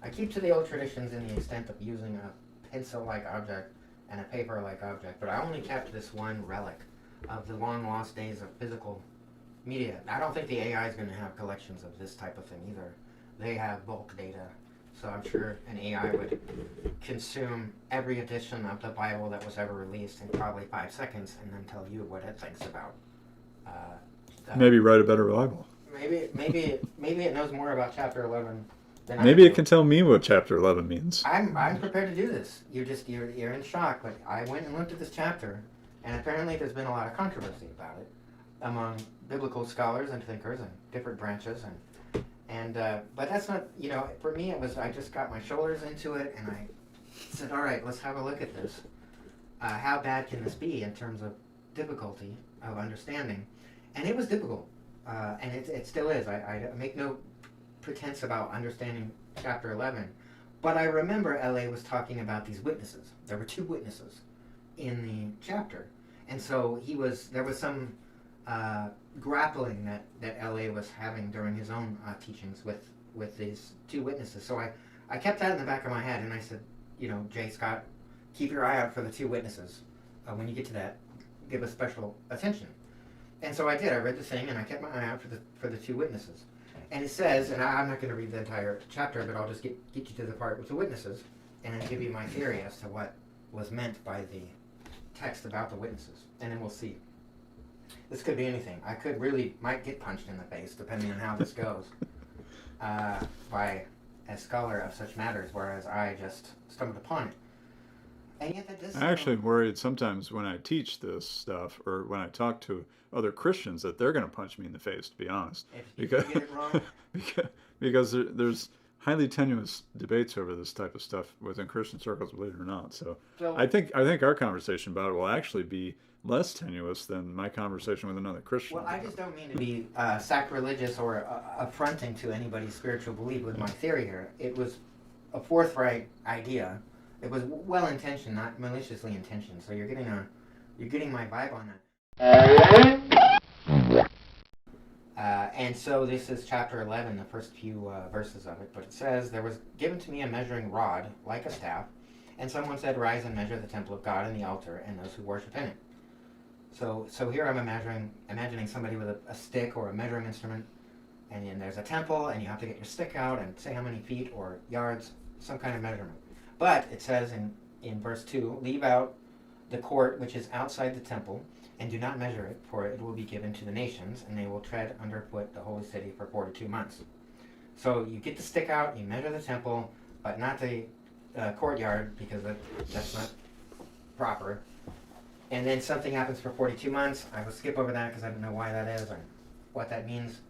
I keep to the old traditions in the extent of using a pencil-like object and a paper-like object, but I only kept this one relic of the long-lost days of physical media. I don't think the AI is going to have collections of this type of thing either. They have bulk data, so I'm sure an AI would consume every edition of the Bible that was ever released in probably 5 seconds and then tell you what it thinks about. Maybe write a better Bible. Maybe it knows more about chapter 11 than I Maybe do. it can tell me what chapter 11 means. I'm prepared to do this. You're in shock, but I went and looked at this chapter, and apparently there's been a lot of controversy about it among biblical scholars and thinkers and different branches, and but that's not, for me it was, I just got my shoulders into it and I said, all right, let's have a look at this. How bad can this be in terms of difficulty of understanding? And it was difficult, and it still is. I make no pretense about understanding chapter 11, but I remember L.A. was talking about these witnesses. There were 2 witnesses in the chapter, and so there was some grappling that L.A. was having during his own teachings with these 2 witnesses. So I kept that in the back of my head, and I said, J. Scott, keep your eye out for the 2 witnesses. When you get to that, give us special attention. And so I did. I read the thing, and I kept my eye out for the 2 witnesses. And it says, and I'm not going to read the entire chapter, but I'll just get you to the part with the witnesses, and then give you my theory as to what was meant by the text about the witnesses. And then we'll see. This could be anything. I might get punched in the face, depending on how this goes, by a scholar of such matters, whereas I just stumbled upon it. And yet that does. I actually worried sometimes when I teach this stuff, or when I talk to other Christians, that they're going to punch me in the face, to be honest. If you get it wrong. because there's highly tenuous debates over this type of stuff within Christian circles, believe it or not. So I think our conversation about it will actually be less tenuous than my conversation with another Christian. Well, I just don't mean to be sacrilegious or affronting to anybody's spiritual belief with my theory here. It was a forthright idea. it was well intentioned, not maliciously intentioned. So you're getting my vibe on that. And so this is chapter 11, the first few verses of it. But it says, "There was given to me a measuring rod, like a staff, and someone said, 'Rise and measure the temple of God and the altar and those who worship in it.'" So here I'm imagining somebody with a stick or a measuring instrument, and then there's a temple, and you have to get your stick out and say how many feet or yards, some kind of measurement. But it says in verse 2, "Leave out the court which is outside the temple, and do not measure it, for it will be given to the nations, and they will tread underfoot the holy city for 42 months. So you get the stick out, you measure the temple, but not the courtyard, because that's not proper. And then something happens for 42 months. I will skip over that because I don't know why that is or what that means.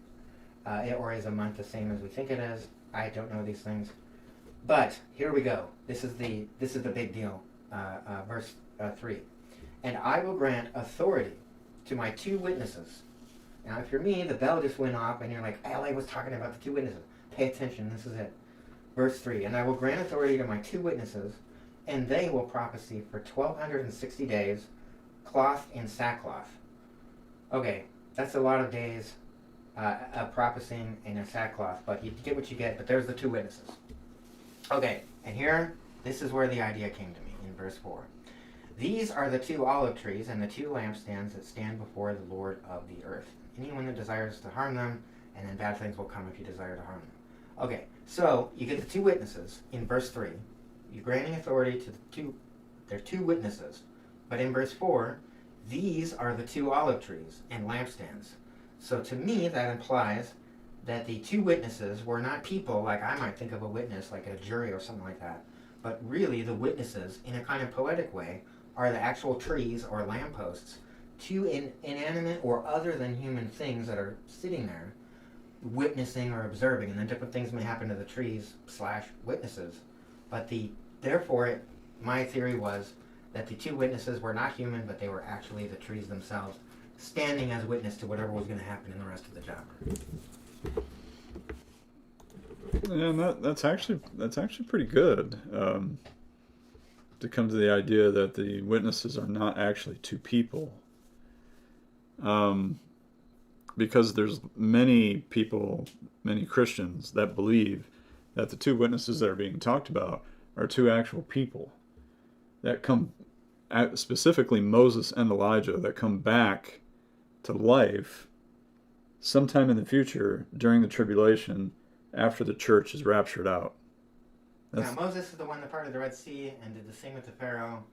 Or is a month the same as we think it is? I don't know these things. But here we go. This is the big deal. Verse 3. "And I will grant authority to my 2 witnesses." Now, if you're me, the bell just went off, and you're like, LA was talking about the 2 witnesses. Pay attention. This is it. Verse 3. "And I will grant authority to my 2 witnesses, and they will prophesy for 1,260 days, cloth in sackcloth." Okay, that's a lot of days of prophesying in a sackcloth, but you get what you get. But there's the 2 witnesses. Okay, and here, this is where the idea came to me in verse 4. "These are the 2 olive trees and the 2 lampstands that stand before the Lord of the earth. Anyone that desires to harm them, and then bad things will come if you desire to harm them." Okay, so you get the 2 witnesses in verse 3. You're granting authority to they're 2 witnesses. But in verse 4, these are the 2 olive trees and lampstands. So to me, that implies that the 2 witnesses were not people like I might think of a witness, like a jury or something like that. But really, the witnesses, in a kind of poetic way, are the actual trees or lampposts, 2 inanimate or other than human things that are sitting there, witnessing or observing. And then different things may happen to the trees / witnesses. But therefore, my theory was that the 2 witnesses were not human, but they were actually the trees themselves, standing as witness to whatever was going to happen in the rest of the chapter. And that's actually pretty good, to come to the idea that the witnesses are not actually 2 people, because there's many people, many Christians that believe that the 2 witnesses that are being talked about are 2 actual people that come, specifically Moses and Elijah, that come back to life sometime in the future during the tribulation, after the church is raptured out. Now, Moses is the one that parted the Red Sea and did the same with the Pharaoh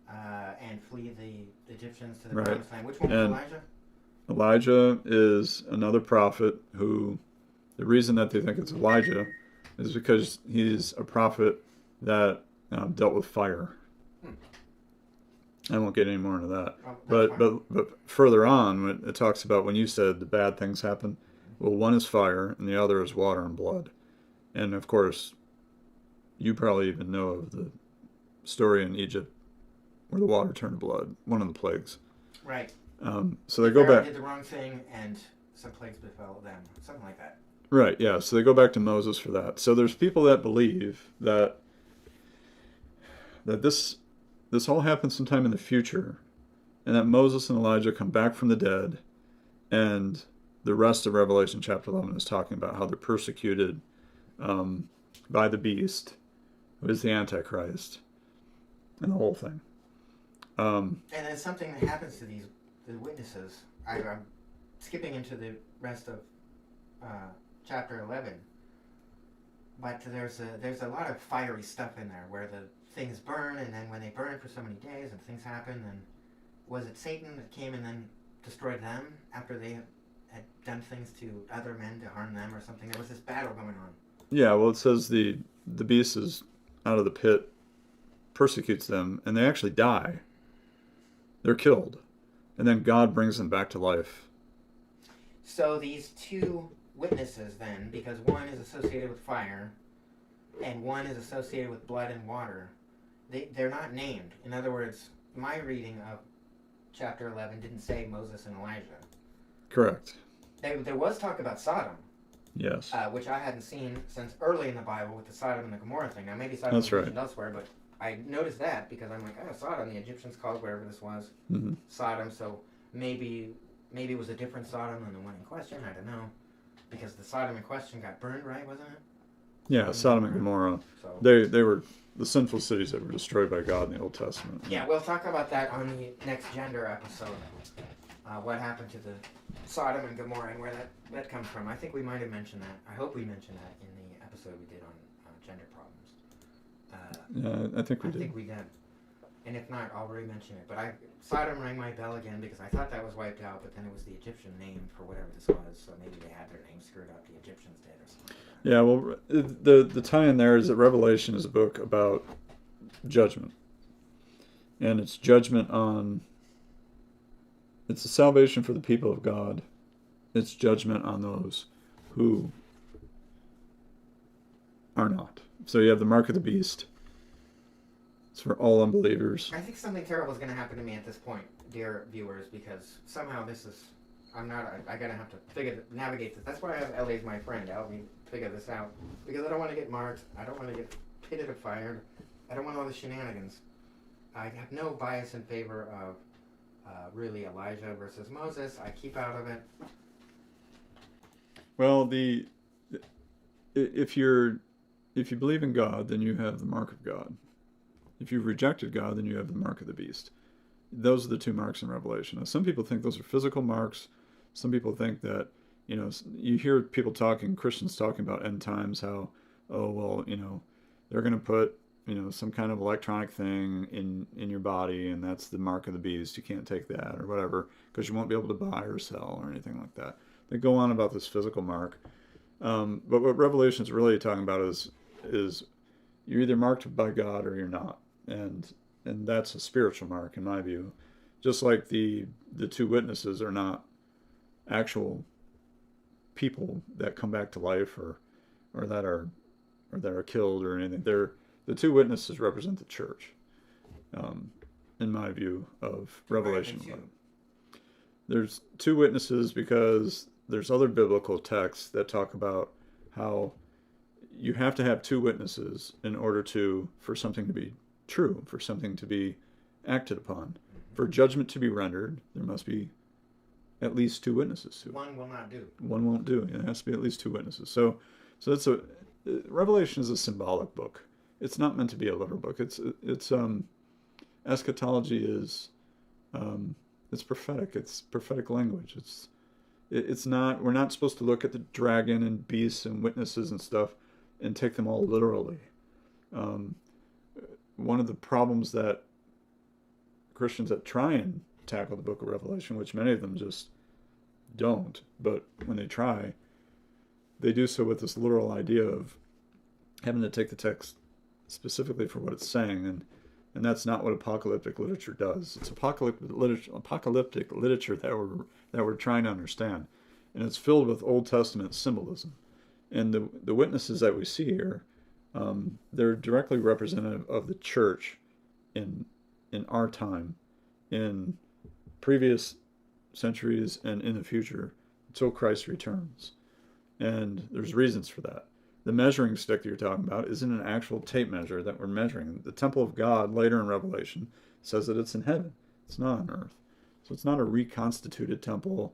and flee the Egyptians to the Promised Land. Which one was Elijah? Elijah is another prophet who, the reason that they think it's Elijah is because he's a prophet that dealt with fire. I won't get any more into that. But further on, when it talks about when you said the bad things happen, well, one is fire and the other is water and blood. And of course, you probably even know of the story in Egypt where the water turned to blood, one of the plagues. Right. So they go back. Did the wrong thing and some plagues befell them, something like that. Right, yeah. So they go back to Moses for that. So there's people that believe that this all happens sometime in the future, and that Moses and Elijah come back from the dead, and the rest of Revelation chapter 11 is talking about how they're persecuted by the beast, who is the Antichrist, and the whole thing. And then something that happens to the witnesses. I'm skipping into the rest of chapter 11, but there's a lot of fiery stuff in there where the things burn, and then when they burn for so many days and things happen, then was it Satan that came and then destroyed them after they had done things to other men to harm them or something? There was this battle going on. Yeah, well, it says the beast is out of the pit, persecutes them, and they actually die. They're killed. And then God brings them back to life. So these 2 witnesses then, because one is associated with fire and one is associated with blood and water, they're not named. In other words, my reading of chapter 11 didn't say Moses and Elijah. Correct. There was talk about Sodom. Yes. Which I hadn't seen since early in the Bible with the Sodom and the Gomorrah thing. Now maybe Sodom was mentioned elsewhere, but I noticed that because I'm like, oh, Sodom, the Egyptians called wherever this was Sodom, so maybe it was a different Sodom than the one in question. I don't know, because the Sodom in question got burned, right? Wasn't it? Yeah, Sodom and Gomorrah. So They were the sinful cities that were destroyed by God in the Old Testament. yeah, we'll talk about that on the next gender episode. What happened to the Sodom and Gomorrah and where that comes from. I think we might have mentioned that. I hope we mentioned that in the episode we did on gender problems. Yeah, I think we I did. think we did. And if not, I'll re-mention it. But Sodom rang my bell again because I thought that was wiped out, but then it was the Egyptian name for whatever this was, so maybe they had their name screwed up. The Egyptians did or something. Yeah, well, the tie-in there is that Revelation is a book about judgment. And it's judgment on... It's a salvation for the people of God. It's judgment on those who are not. So you have the mark of the beast. It's for all unbelievers. I think something terrible is going to happen to me at this point, dear viewers, because somehow this is... I gotta have to navigate this. That's why I have Ellie as my friend to help me figure this out. Because I don't want to get marked. I don't want to get pitted or fired. I don't want all the shenanigans. I have no bias in favor of really Elijah versus Moses. I keep out of it. Well, if you believe in God, then you have the mark of God. If you've rejected God, then you have the mark of the beast. Those are the two marks in Revelation. Now, some people think those are physical marks. Some people think that, you hear people talking, Christians talking about end times, how, oh, well, they're going to put, some kind of electronic thing in your body, and that's the mark of the beast. You can't take that or whatever, because you won't be able to buy or sell or anything like that. They go on about this physical mark. But what Revelation is really talking about is you're either marked by God or you're not. And that's a spiritual mark, in my view. Just like the two witnesses are not actual people that come back to life or that are killed or anything. The two witnesses represent the church, in my view of Revelation 11. There's two witnesses because there's other biblical texts that talk about how you have to have two witnesses in order for something to be true, for something to be acted upon. For judgment to be rendered, there must be at least two witnesses to it. One will not do. One won't do. It has to be at least two witnesses. So Revelation is a symbolic book. It's not meant to be a literal book. Eschatology is it's prophetic. It's prophetic language. It's not. We're not supposed to look at the dragon and beasts and witnesses and stuff and take them all literally. One of the problems that Christians that try and tackle the book of Revelation, which many of them just don't, but when they try, they do so with this literal idea of having to take the text specifically for what it's saying, and that's not what apocalyptic literature does. It's apocalyptic literature that we're trying to understand, and it's filled with Old Testament symbolism. And the witnesses that we see here, they're directly representative of the church in our time, in previous centuries, and in the future until Christ returns. And there's reasons for that. The measuring stick that you're talking about isn't an actual tape measure that we're measuring. The temple of God, later in Revelation, says that it's in heaven. It's not on earth. So it's not a reconstituted temple.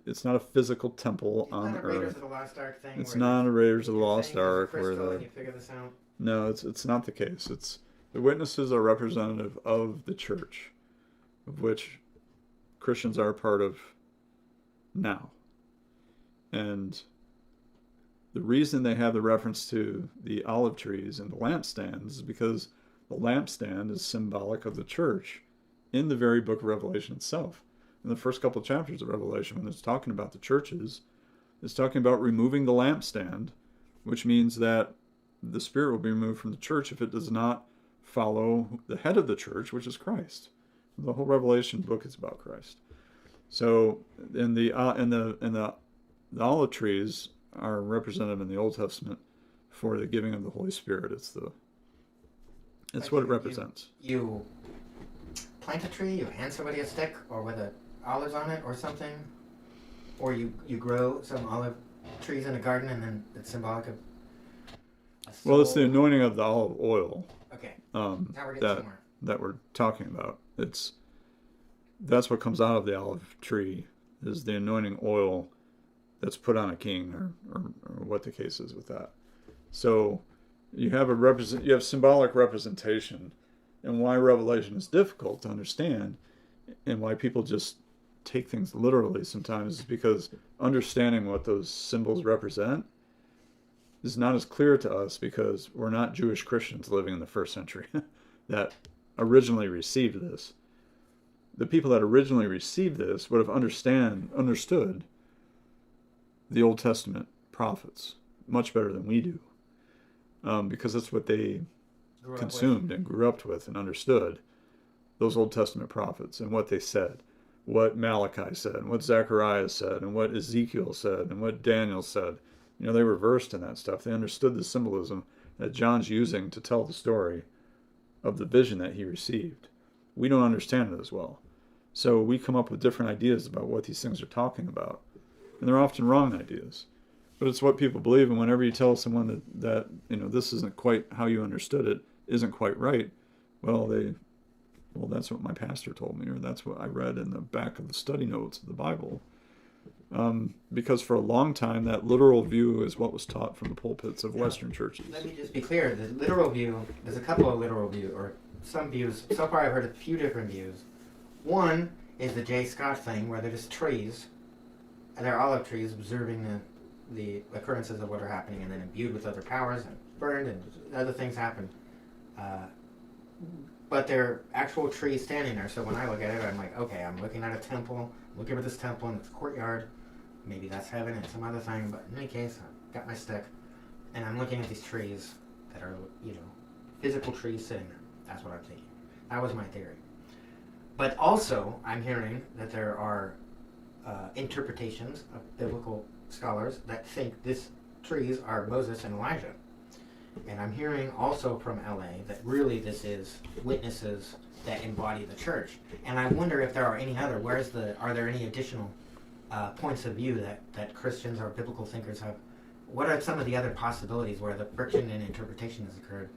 It's not a physical temple on earth. Raiders of the Lost Ark thing. It's not a Raiders of the Lost Ark where you figure this out. No, it's not the case. It's the witnesses are representative of the church, of which Christians are a part of now. And the reason they have the reference to the olive trees and the lampstands is because the lampstand is symbolic of the church in the very book of Revelation itself. In the first couple of chapters of Revelation, when it's talking about the churches, it's talking about removing the lampstand, which means that the Spirit will be removed from the church if it does not follow the head of the church, which is Christ. The whole Revelation book is about Christ. So, in the olive trees are representative in the Old Testament for the giving of the Holy Spirit. It's what it represents. You plant a tree, you hand somebody a stick, or with olives on it, or something, or you grow some olive trees in a garden, and then it's symbolic of a soul. Well, it's the anointing of the olive oil Now we're getting that somewhere. that we're talking about. That's what comes out of the olive tree is the anointing oil that's put on a king, or what the case is with that. So you have you have symbolic representation, and why Revelation is difficult to understand, and why people just take things literally sometimes is because understanding what those symbols represent is not as clear to us because we're not Jewish Christians living in the first century that originally received this. The people that originally received this would have understood the Old Testament prophets much better than we do, because that's what they consumed and grew up with and understood, those Old Testament prophets and what they said, what Malachi said, and what Zechariah said, and what Ezekiel said, and what Daniel said. They were versed in that stuff. They understood the symbolism that John's using to tell the story of the vision that he received. We don't understand it as well. So we come up with different ideas about what these things are talking about. And they're often wrong ideas. But it's what people believe, and whenever you tell someone that this isn't quite how you understood it, isn't quite right, well, that's what my pastor told me, or that's what I read in the back of the study notes of the Bible. Because for a long time, that literal view is what was taught from the pulpits of Western churches. Let me just be clear. The literal view, there's a couple of literal views, or some views. So far I've heard a few different views. One is the J. Scott thing, where they're just trees, and they're olive trees observing the occurrences of what are happening, and then imbued with other powers and burned, and other things happen. But they're actual trees standing there. So when I look at it, I'm like, okay, I'm looking at a temple, looking at this temple in its courtyard. Maybe that's heaven and some other thing, but in any case, I've got my stick, and I'm looking at these trees that are, physical trees sitting there. That's what I'm thinking. That was my theory. But also, I'm hearing that there are interpretations of biblical scholars that think these trees are Moses and Elijah. And I'm hearing also from LA that really this is witnesses that embody the church. And I wonder if there are any other, are there any additional points of view that Christians or biblical thinkers have? What are some of the other possibilities where the friction in interpretation has occurred?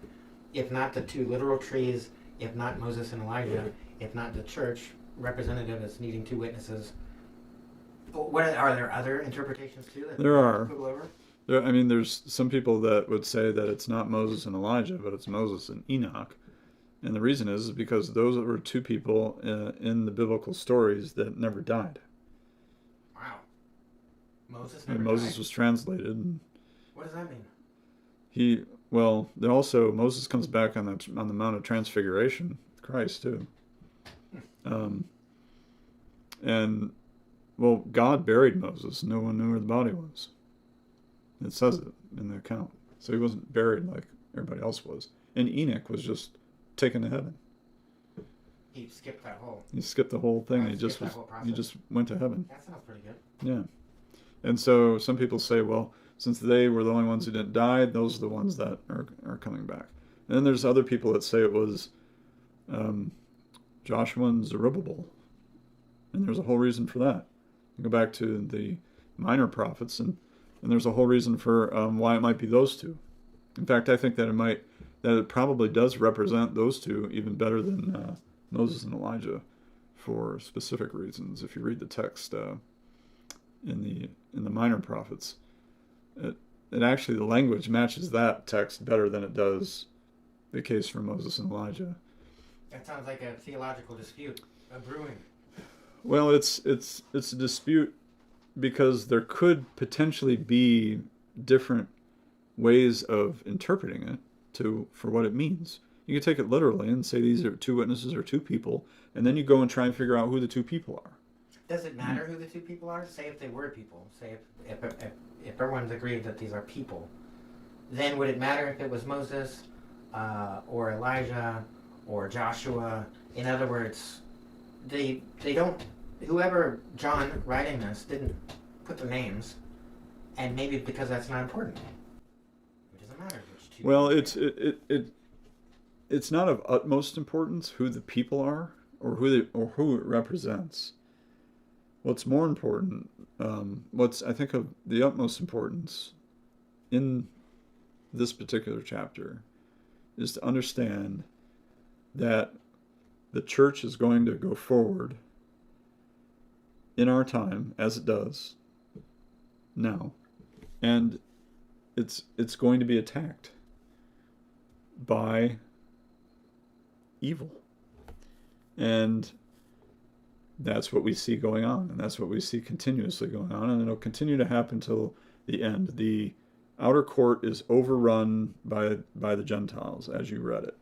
If not the two literal trees, if not Moses and Elijah, if not the church representative as needing two witnesses, are there other interpretations too? There are. Go over? There's some people that would say that it's not Moses and Elijah, but it's Moses and Enoch. And the reason is because those were two people in the biblical stories that never died. Wow. Moses was translated. And what does that mean? Moses comes back on the Mount of Transfiguration with Christ too. God buried Moses. No one knew where the body was. It says it in the account. So he wasn't buried like everybody else was. And Enoch was just taken to heaven. He skipped that whole. He skipped the whole thing. He just went to heaven. That sounds pretty good. Yeah. And so some people say, well, since they were the only ones who didn't die, those are the ones that are coming back. And then there's other people that say it was Joshua and Zerubbabel. And there's a whole reason for that. You go back to the minor prophets, and there's a whole reason for why it might be those two. In fact, I think that it probably does represent those two even better than Moses and Elijah for specific reasons. If you read the text in the minor prophets, it actually, the language matches that text better than it does the case for Moses and Elijah. That sounds like a theological dispute, a brewing. Well, it's a dispute because there could potentially be different ways of interpreting it for what it means. You could take it literally and say these are two witnesses or two people, and then you go and try and figure out who the two people are. Does it matter who the two people are? Say if they were people. Say if everyone's agreed that these are people, then would it matter if it was Moses or Elijah or Joshua? In other words, they don't. Whoever John writing this didn't put the names, and maybe because that's not important. It doesn't matter which two. Well, it's not of utmost importance who the people are or who it represents. What's more important, what's I think of the utmost importance in this particular chapter, is to understand that the church is going to go forward in our time, as it does now, and it's going to be attacked by evil. And that's what we see going on, and that's what we see continuously going on, and it'll continue to happen till the end. The outer court is overrun by the Gentiles, as you read it.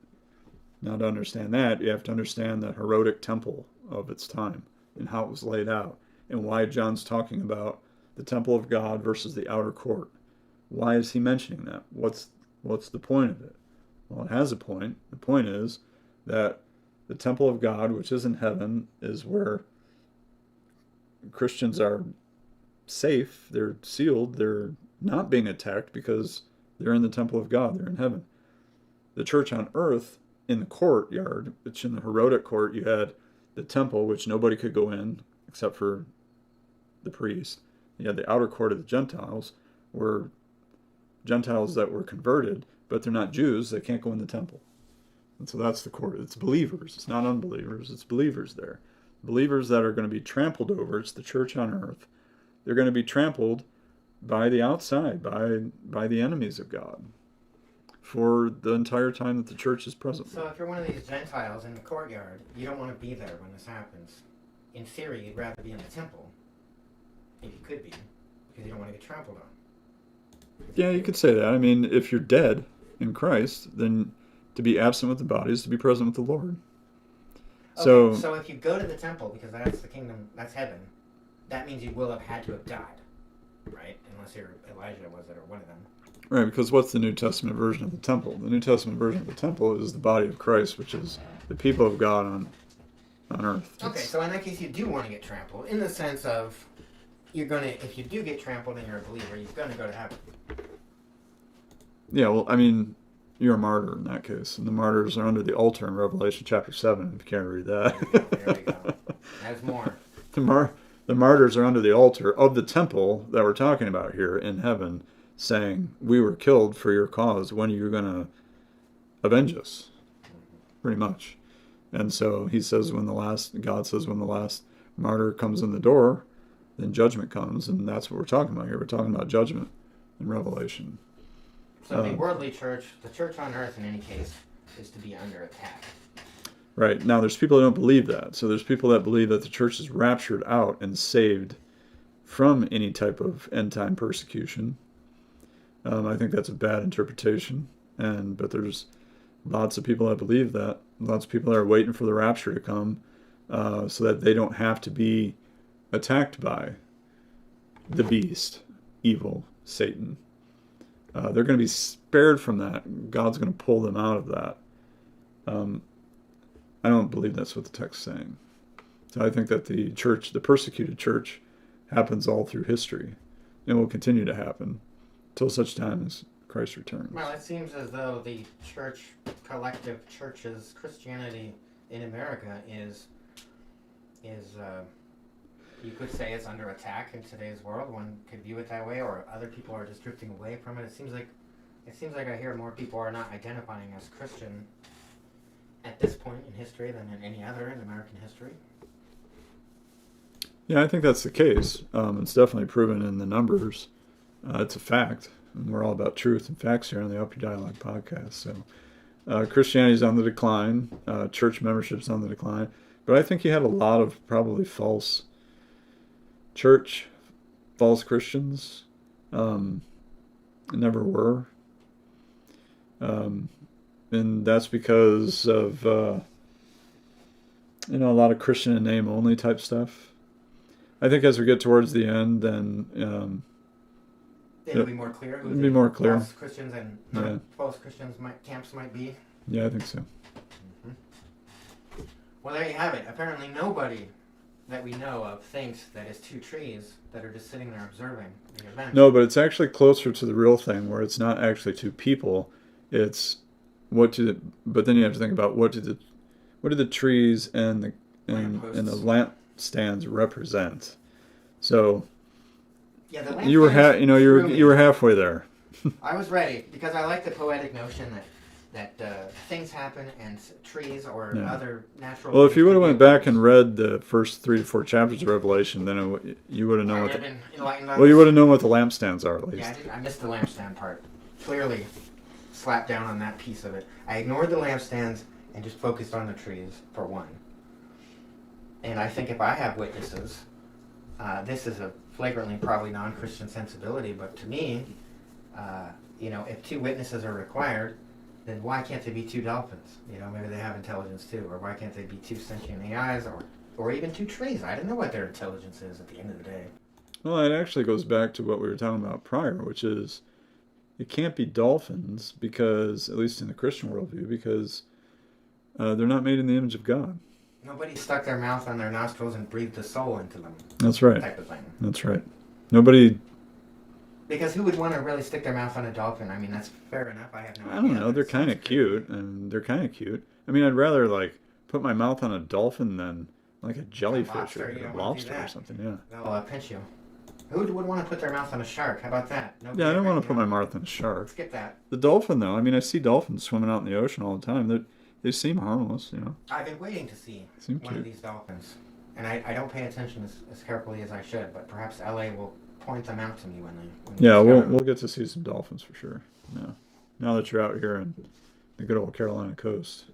Now, to understand that, you have to understand the Herodic temple of its time and how it was laid out, and why John's talking about the temple of God versus the outer court. Why is he mentioning that? What's the point of it? Well, it has a point. The point is that the temple of God, which is in heaven, is where Christians are safe, they're sealed, they're not being attacked because they're in the temple of God, they're in heaven. The church on earth, in the courtyard, which in the Herodic court, you had the temple, which nobody could go in except for the priest. You had the outer court of the Gentiles, where Gentiles that were converted, but they're not Jews, they can't go in the temple. And so that's the court. It's believers. It's not unbelievers. It's believers there. Believers that are going to be trampled over. It's the church on earth. They're going to be trampled by the outside, by the enemies of God, for the entire time that the church is present. So if you're one of these Gentiles in the courtyard, you don't want to be there when this happens. In theory, you'd rather be in the temple, if you could be, because you don't want to get trampled on. Yeah, you could say that. I mean, if you're dead in Christ, then to be absent with the body is to be present with the Lord. Okay, so if you go to the temple, because that's the kingdom, that's heaven, that means you will have had to have died, right? Unless you're Elijah, was it, or one of them. Right, because what's the New Testament version of the temple? The New Testament version of the temple is the body of Christ, which is the people of God on earth. Okay, so in that case, you do want to get trampled, in the sense of, if you do get trampled and you're a believer, you're going to go to heaven. Yeah, well, I mean, you're a martyr in that case, and the martyrs are under the altar in Revelation chapter 7, if you can't read that. There we go. There's more. The martyrs are under the altar of the temple that we're talking about here in heaven, saying, we were killed for your cause. When are you going to avenge us? Pretty much. And so he says God says when the last martyr comes in the door, then judgment comes, and that's what we're talking about here. We're talking about judgment in Revelation. So the worldly church, the church on earth in any case, is to be under attack. Right. Now, there's people that don't believe that. So there's people that believe that the church is raptured out and saved from any type of end-time persecution. I think that's a bad interpretation. But there's lots of people that believe that. Lots of people that are waiting for the rapture to come so that they don't have to be attacked by the beast, evil, Satan. They're going to be spared from that. God's going to pull them out of that. I don't believe that's what the text is saying. So I think that the church, the persecuted church, happens all through history and will continue to happen until such time as Christ returns. Well, it seems as though the church, collective churches, Christianity in America is you could say it's under attack in today's world. One could view it that way, or other people are just drifting away from it. It seems like I hear more people are not identifying as Christian at this point in history than in any other in American history. Yeah, I think that's the case. It's definitely proven in the numbers. It's a fact. And we're all about truth and facts here on the Up Your Dialogue podcast. So Christianity's on the decline. Church membership's on the decline. But I think you had a lot of probably false Christians. Never were. And that's because of, a lot of Christian in name only type stuff. I think as we get towards the end, then it'll be more clear. It'll be more clear. False Christians and false Christians camps might be. Yeah, I think so. Mm-hmm. Well, there you have it. Apparently nobody that we know of thinks that it's two trees that are just sitting there observing the event. No, but it's actually closer to the real thing, where it's not actually two people. It's but then you have to think about what do the trees and the lampstands represent. So yeah, the you were halfway there. I was ready because I like the poetic notion that that things happen and trees or Yeah. other natural. Well, if things you would have can went be back and read the first 3 to 4 chapters of Revelation, then you would have known what. Well, You would have known what the lampstands are, at least. Yeah, I missed the lampstand part. Clearly, slapped down on that piece of it. I ignored the lampstands and just focused on the trees for one. And I think if I have witnesses, this is a flagrantly probably non-Christian sensibility, but to me, if 2 witnesses are required, then why can't they be 2 dolphins? Maybe they have intelligence too, or why can't they be 2 sentient AIs, or even 2 trees? I don't know what their intelligence is at the end of the day. Well, it actually goes back to what we were talking about prior, which is it can't be dolphins because, at least in the Christian worldview, because they're not made in the image of God. Nobody stuck their mouth on their nostrils and breathed a soul into them. That's right. Type of thing. That's right. Nobody. Because who would want to really stick their mouth on a dolphin? I mean, that's fair enough. I have no idea. I don't know. They're It kind sounds of cute, and they're kind of cute. I mean, I'd rather put my mouth on a dolphin than like a jellyfish lobster, or you a don't wanna do lobster or that. something. Yeah. They'll pinch you. Who would want to put their mouth on a shark? How about that? Nobody Yeah, I don't ever, want to put my mouth on a shark. Skip that. The dolphin, though. I mean, I see dolphins swimming out in the ocean all the time. They seem harmless, I've been waiting to see Seem one cute. of these dolphins. And I don't pay attention as carefully as I should, but perhaps LA will point them out to me when they Yeah, discover them. we'll get to see some dolphins for sure. Yeah. Now that you're out here in the good old Carolina coast.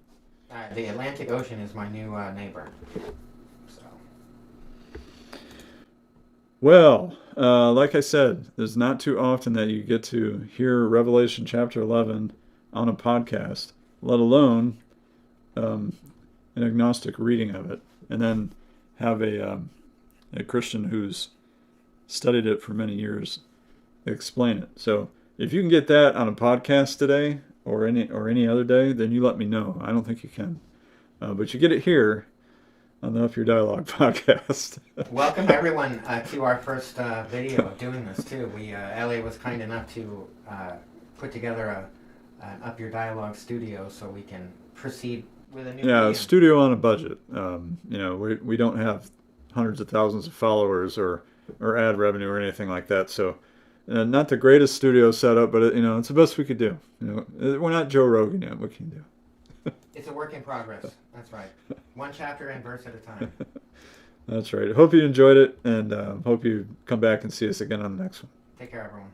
The Atlantic Ocean is my new neighbor. So. Well, like I said, there's not too often that you get to hear Revelation chapter 11 on a podcast, let alone an agnostic reading of it, and then have a Christian who's studied it for many years explain it. So if you can get that on a podcast today or any other day, then you let me know. I don't think you can, but you get it here on the Up Your Dialogue podcast. Welcome everyone to our first video of doing this too. Ellie was kind enough to put together an Up Your Dialogue studio so we can proceed with a new Yeah, medium. studio on a budget. We don't have hundreds of thousands of followers or ad revenue or anything like that. So not the greatest studio setup, but it's the best we could do. We're not Joe Rogan yet. What can you do? It's a work in progress. That's right. One chapter and verse at a time. That's right. Hope you enjoyed it, and hope you come back and see us again on the next one. Take care, everyone.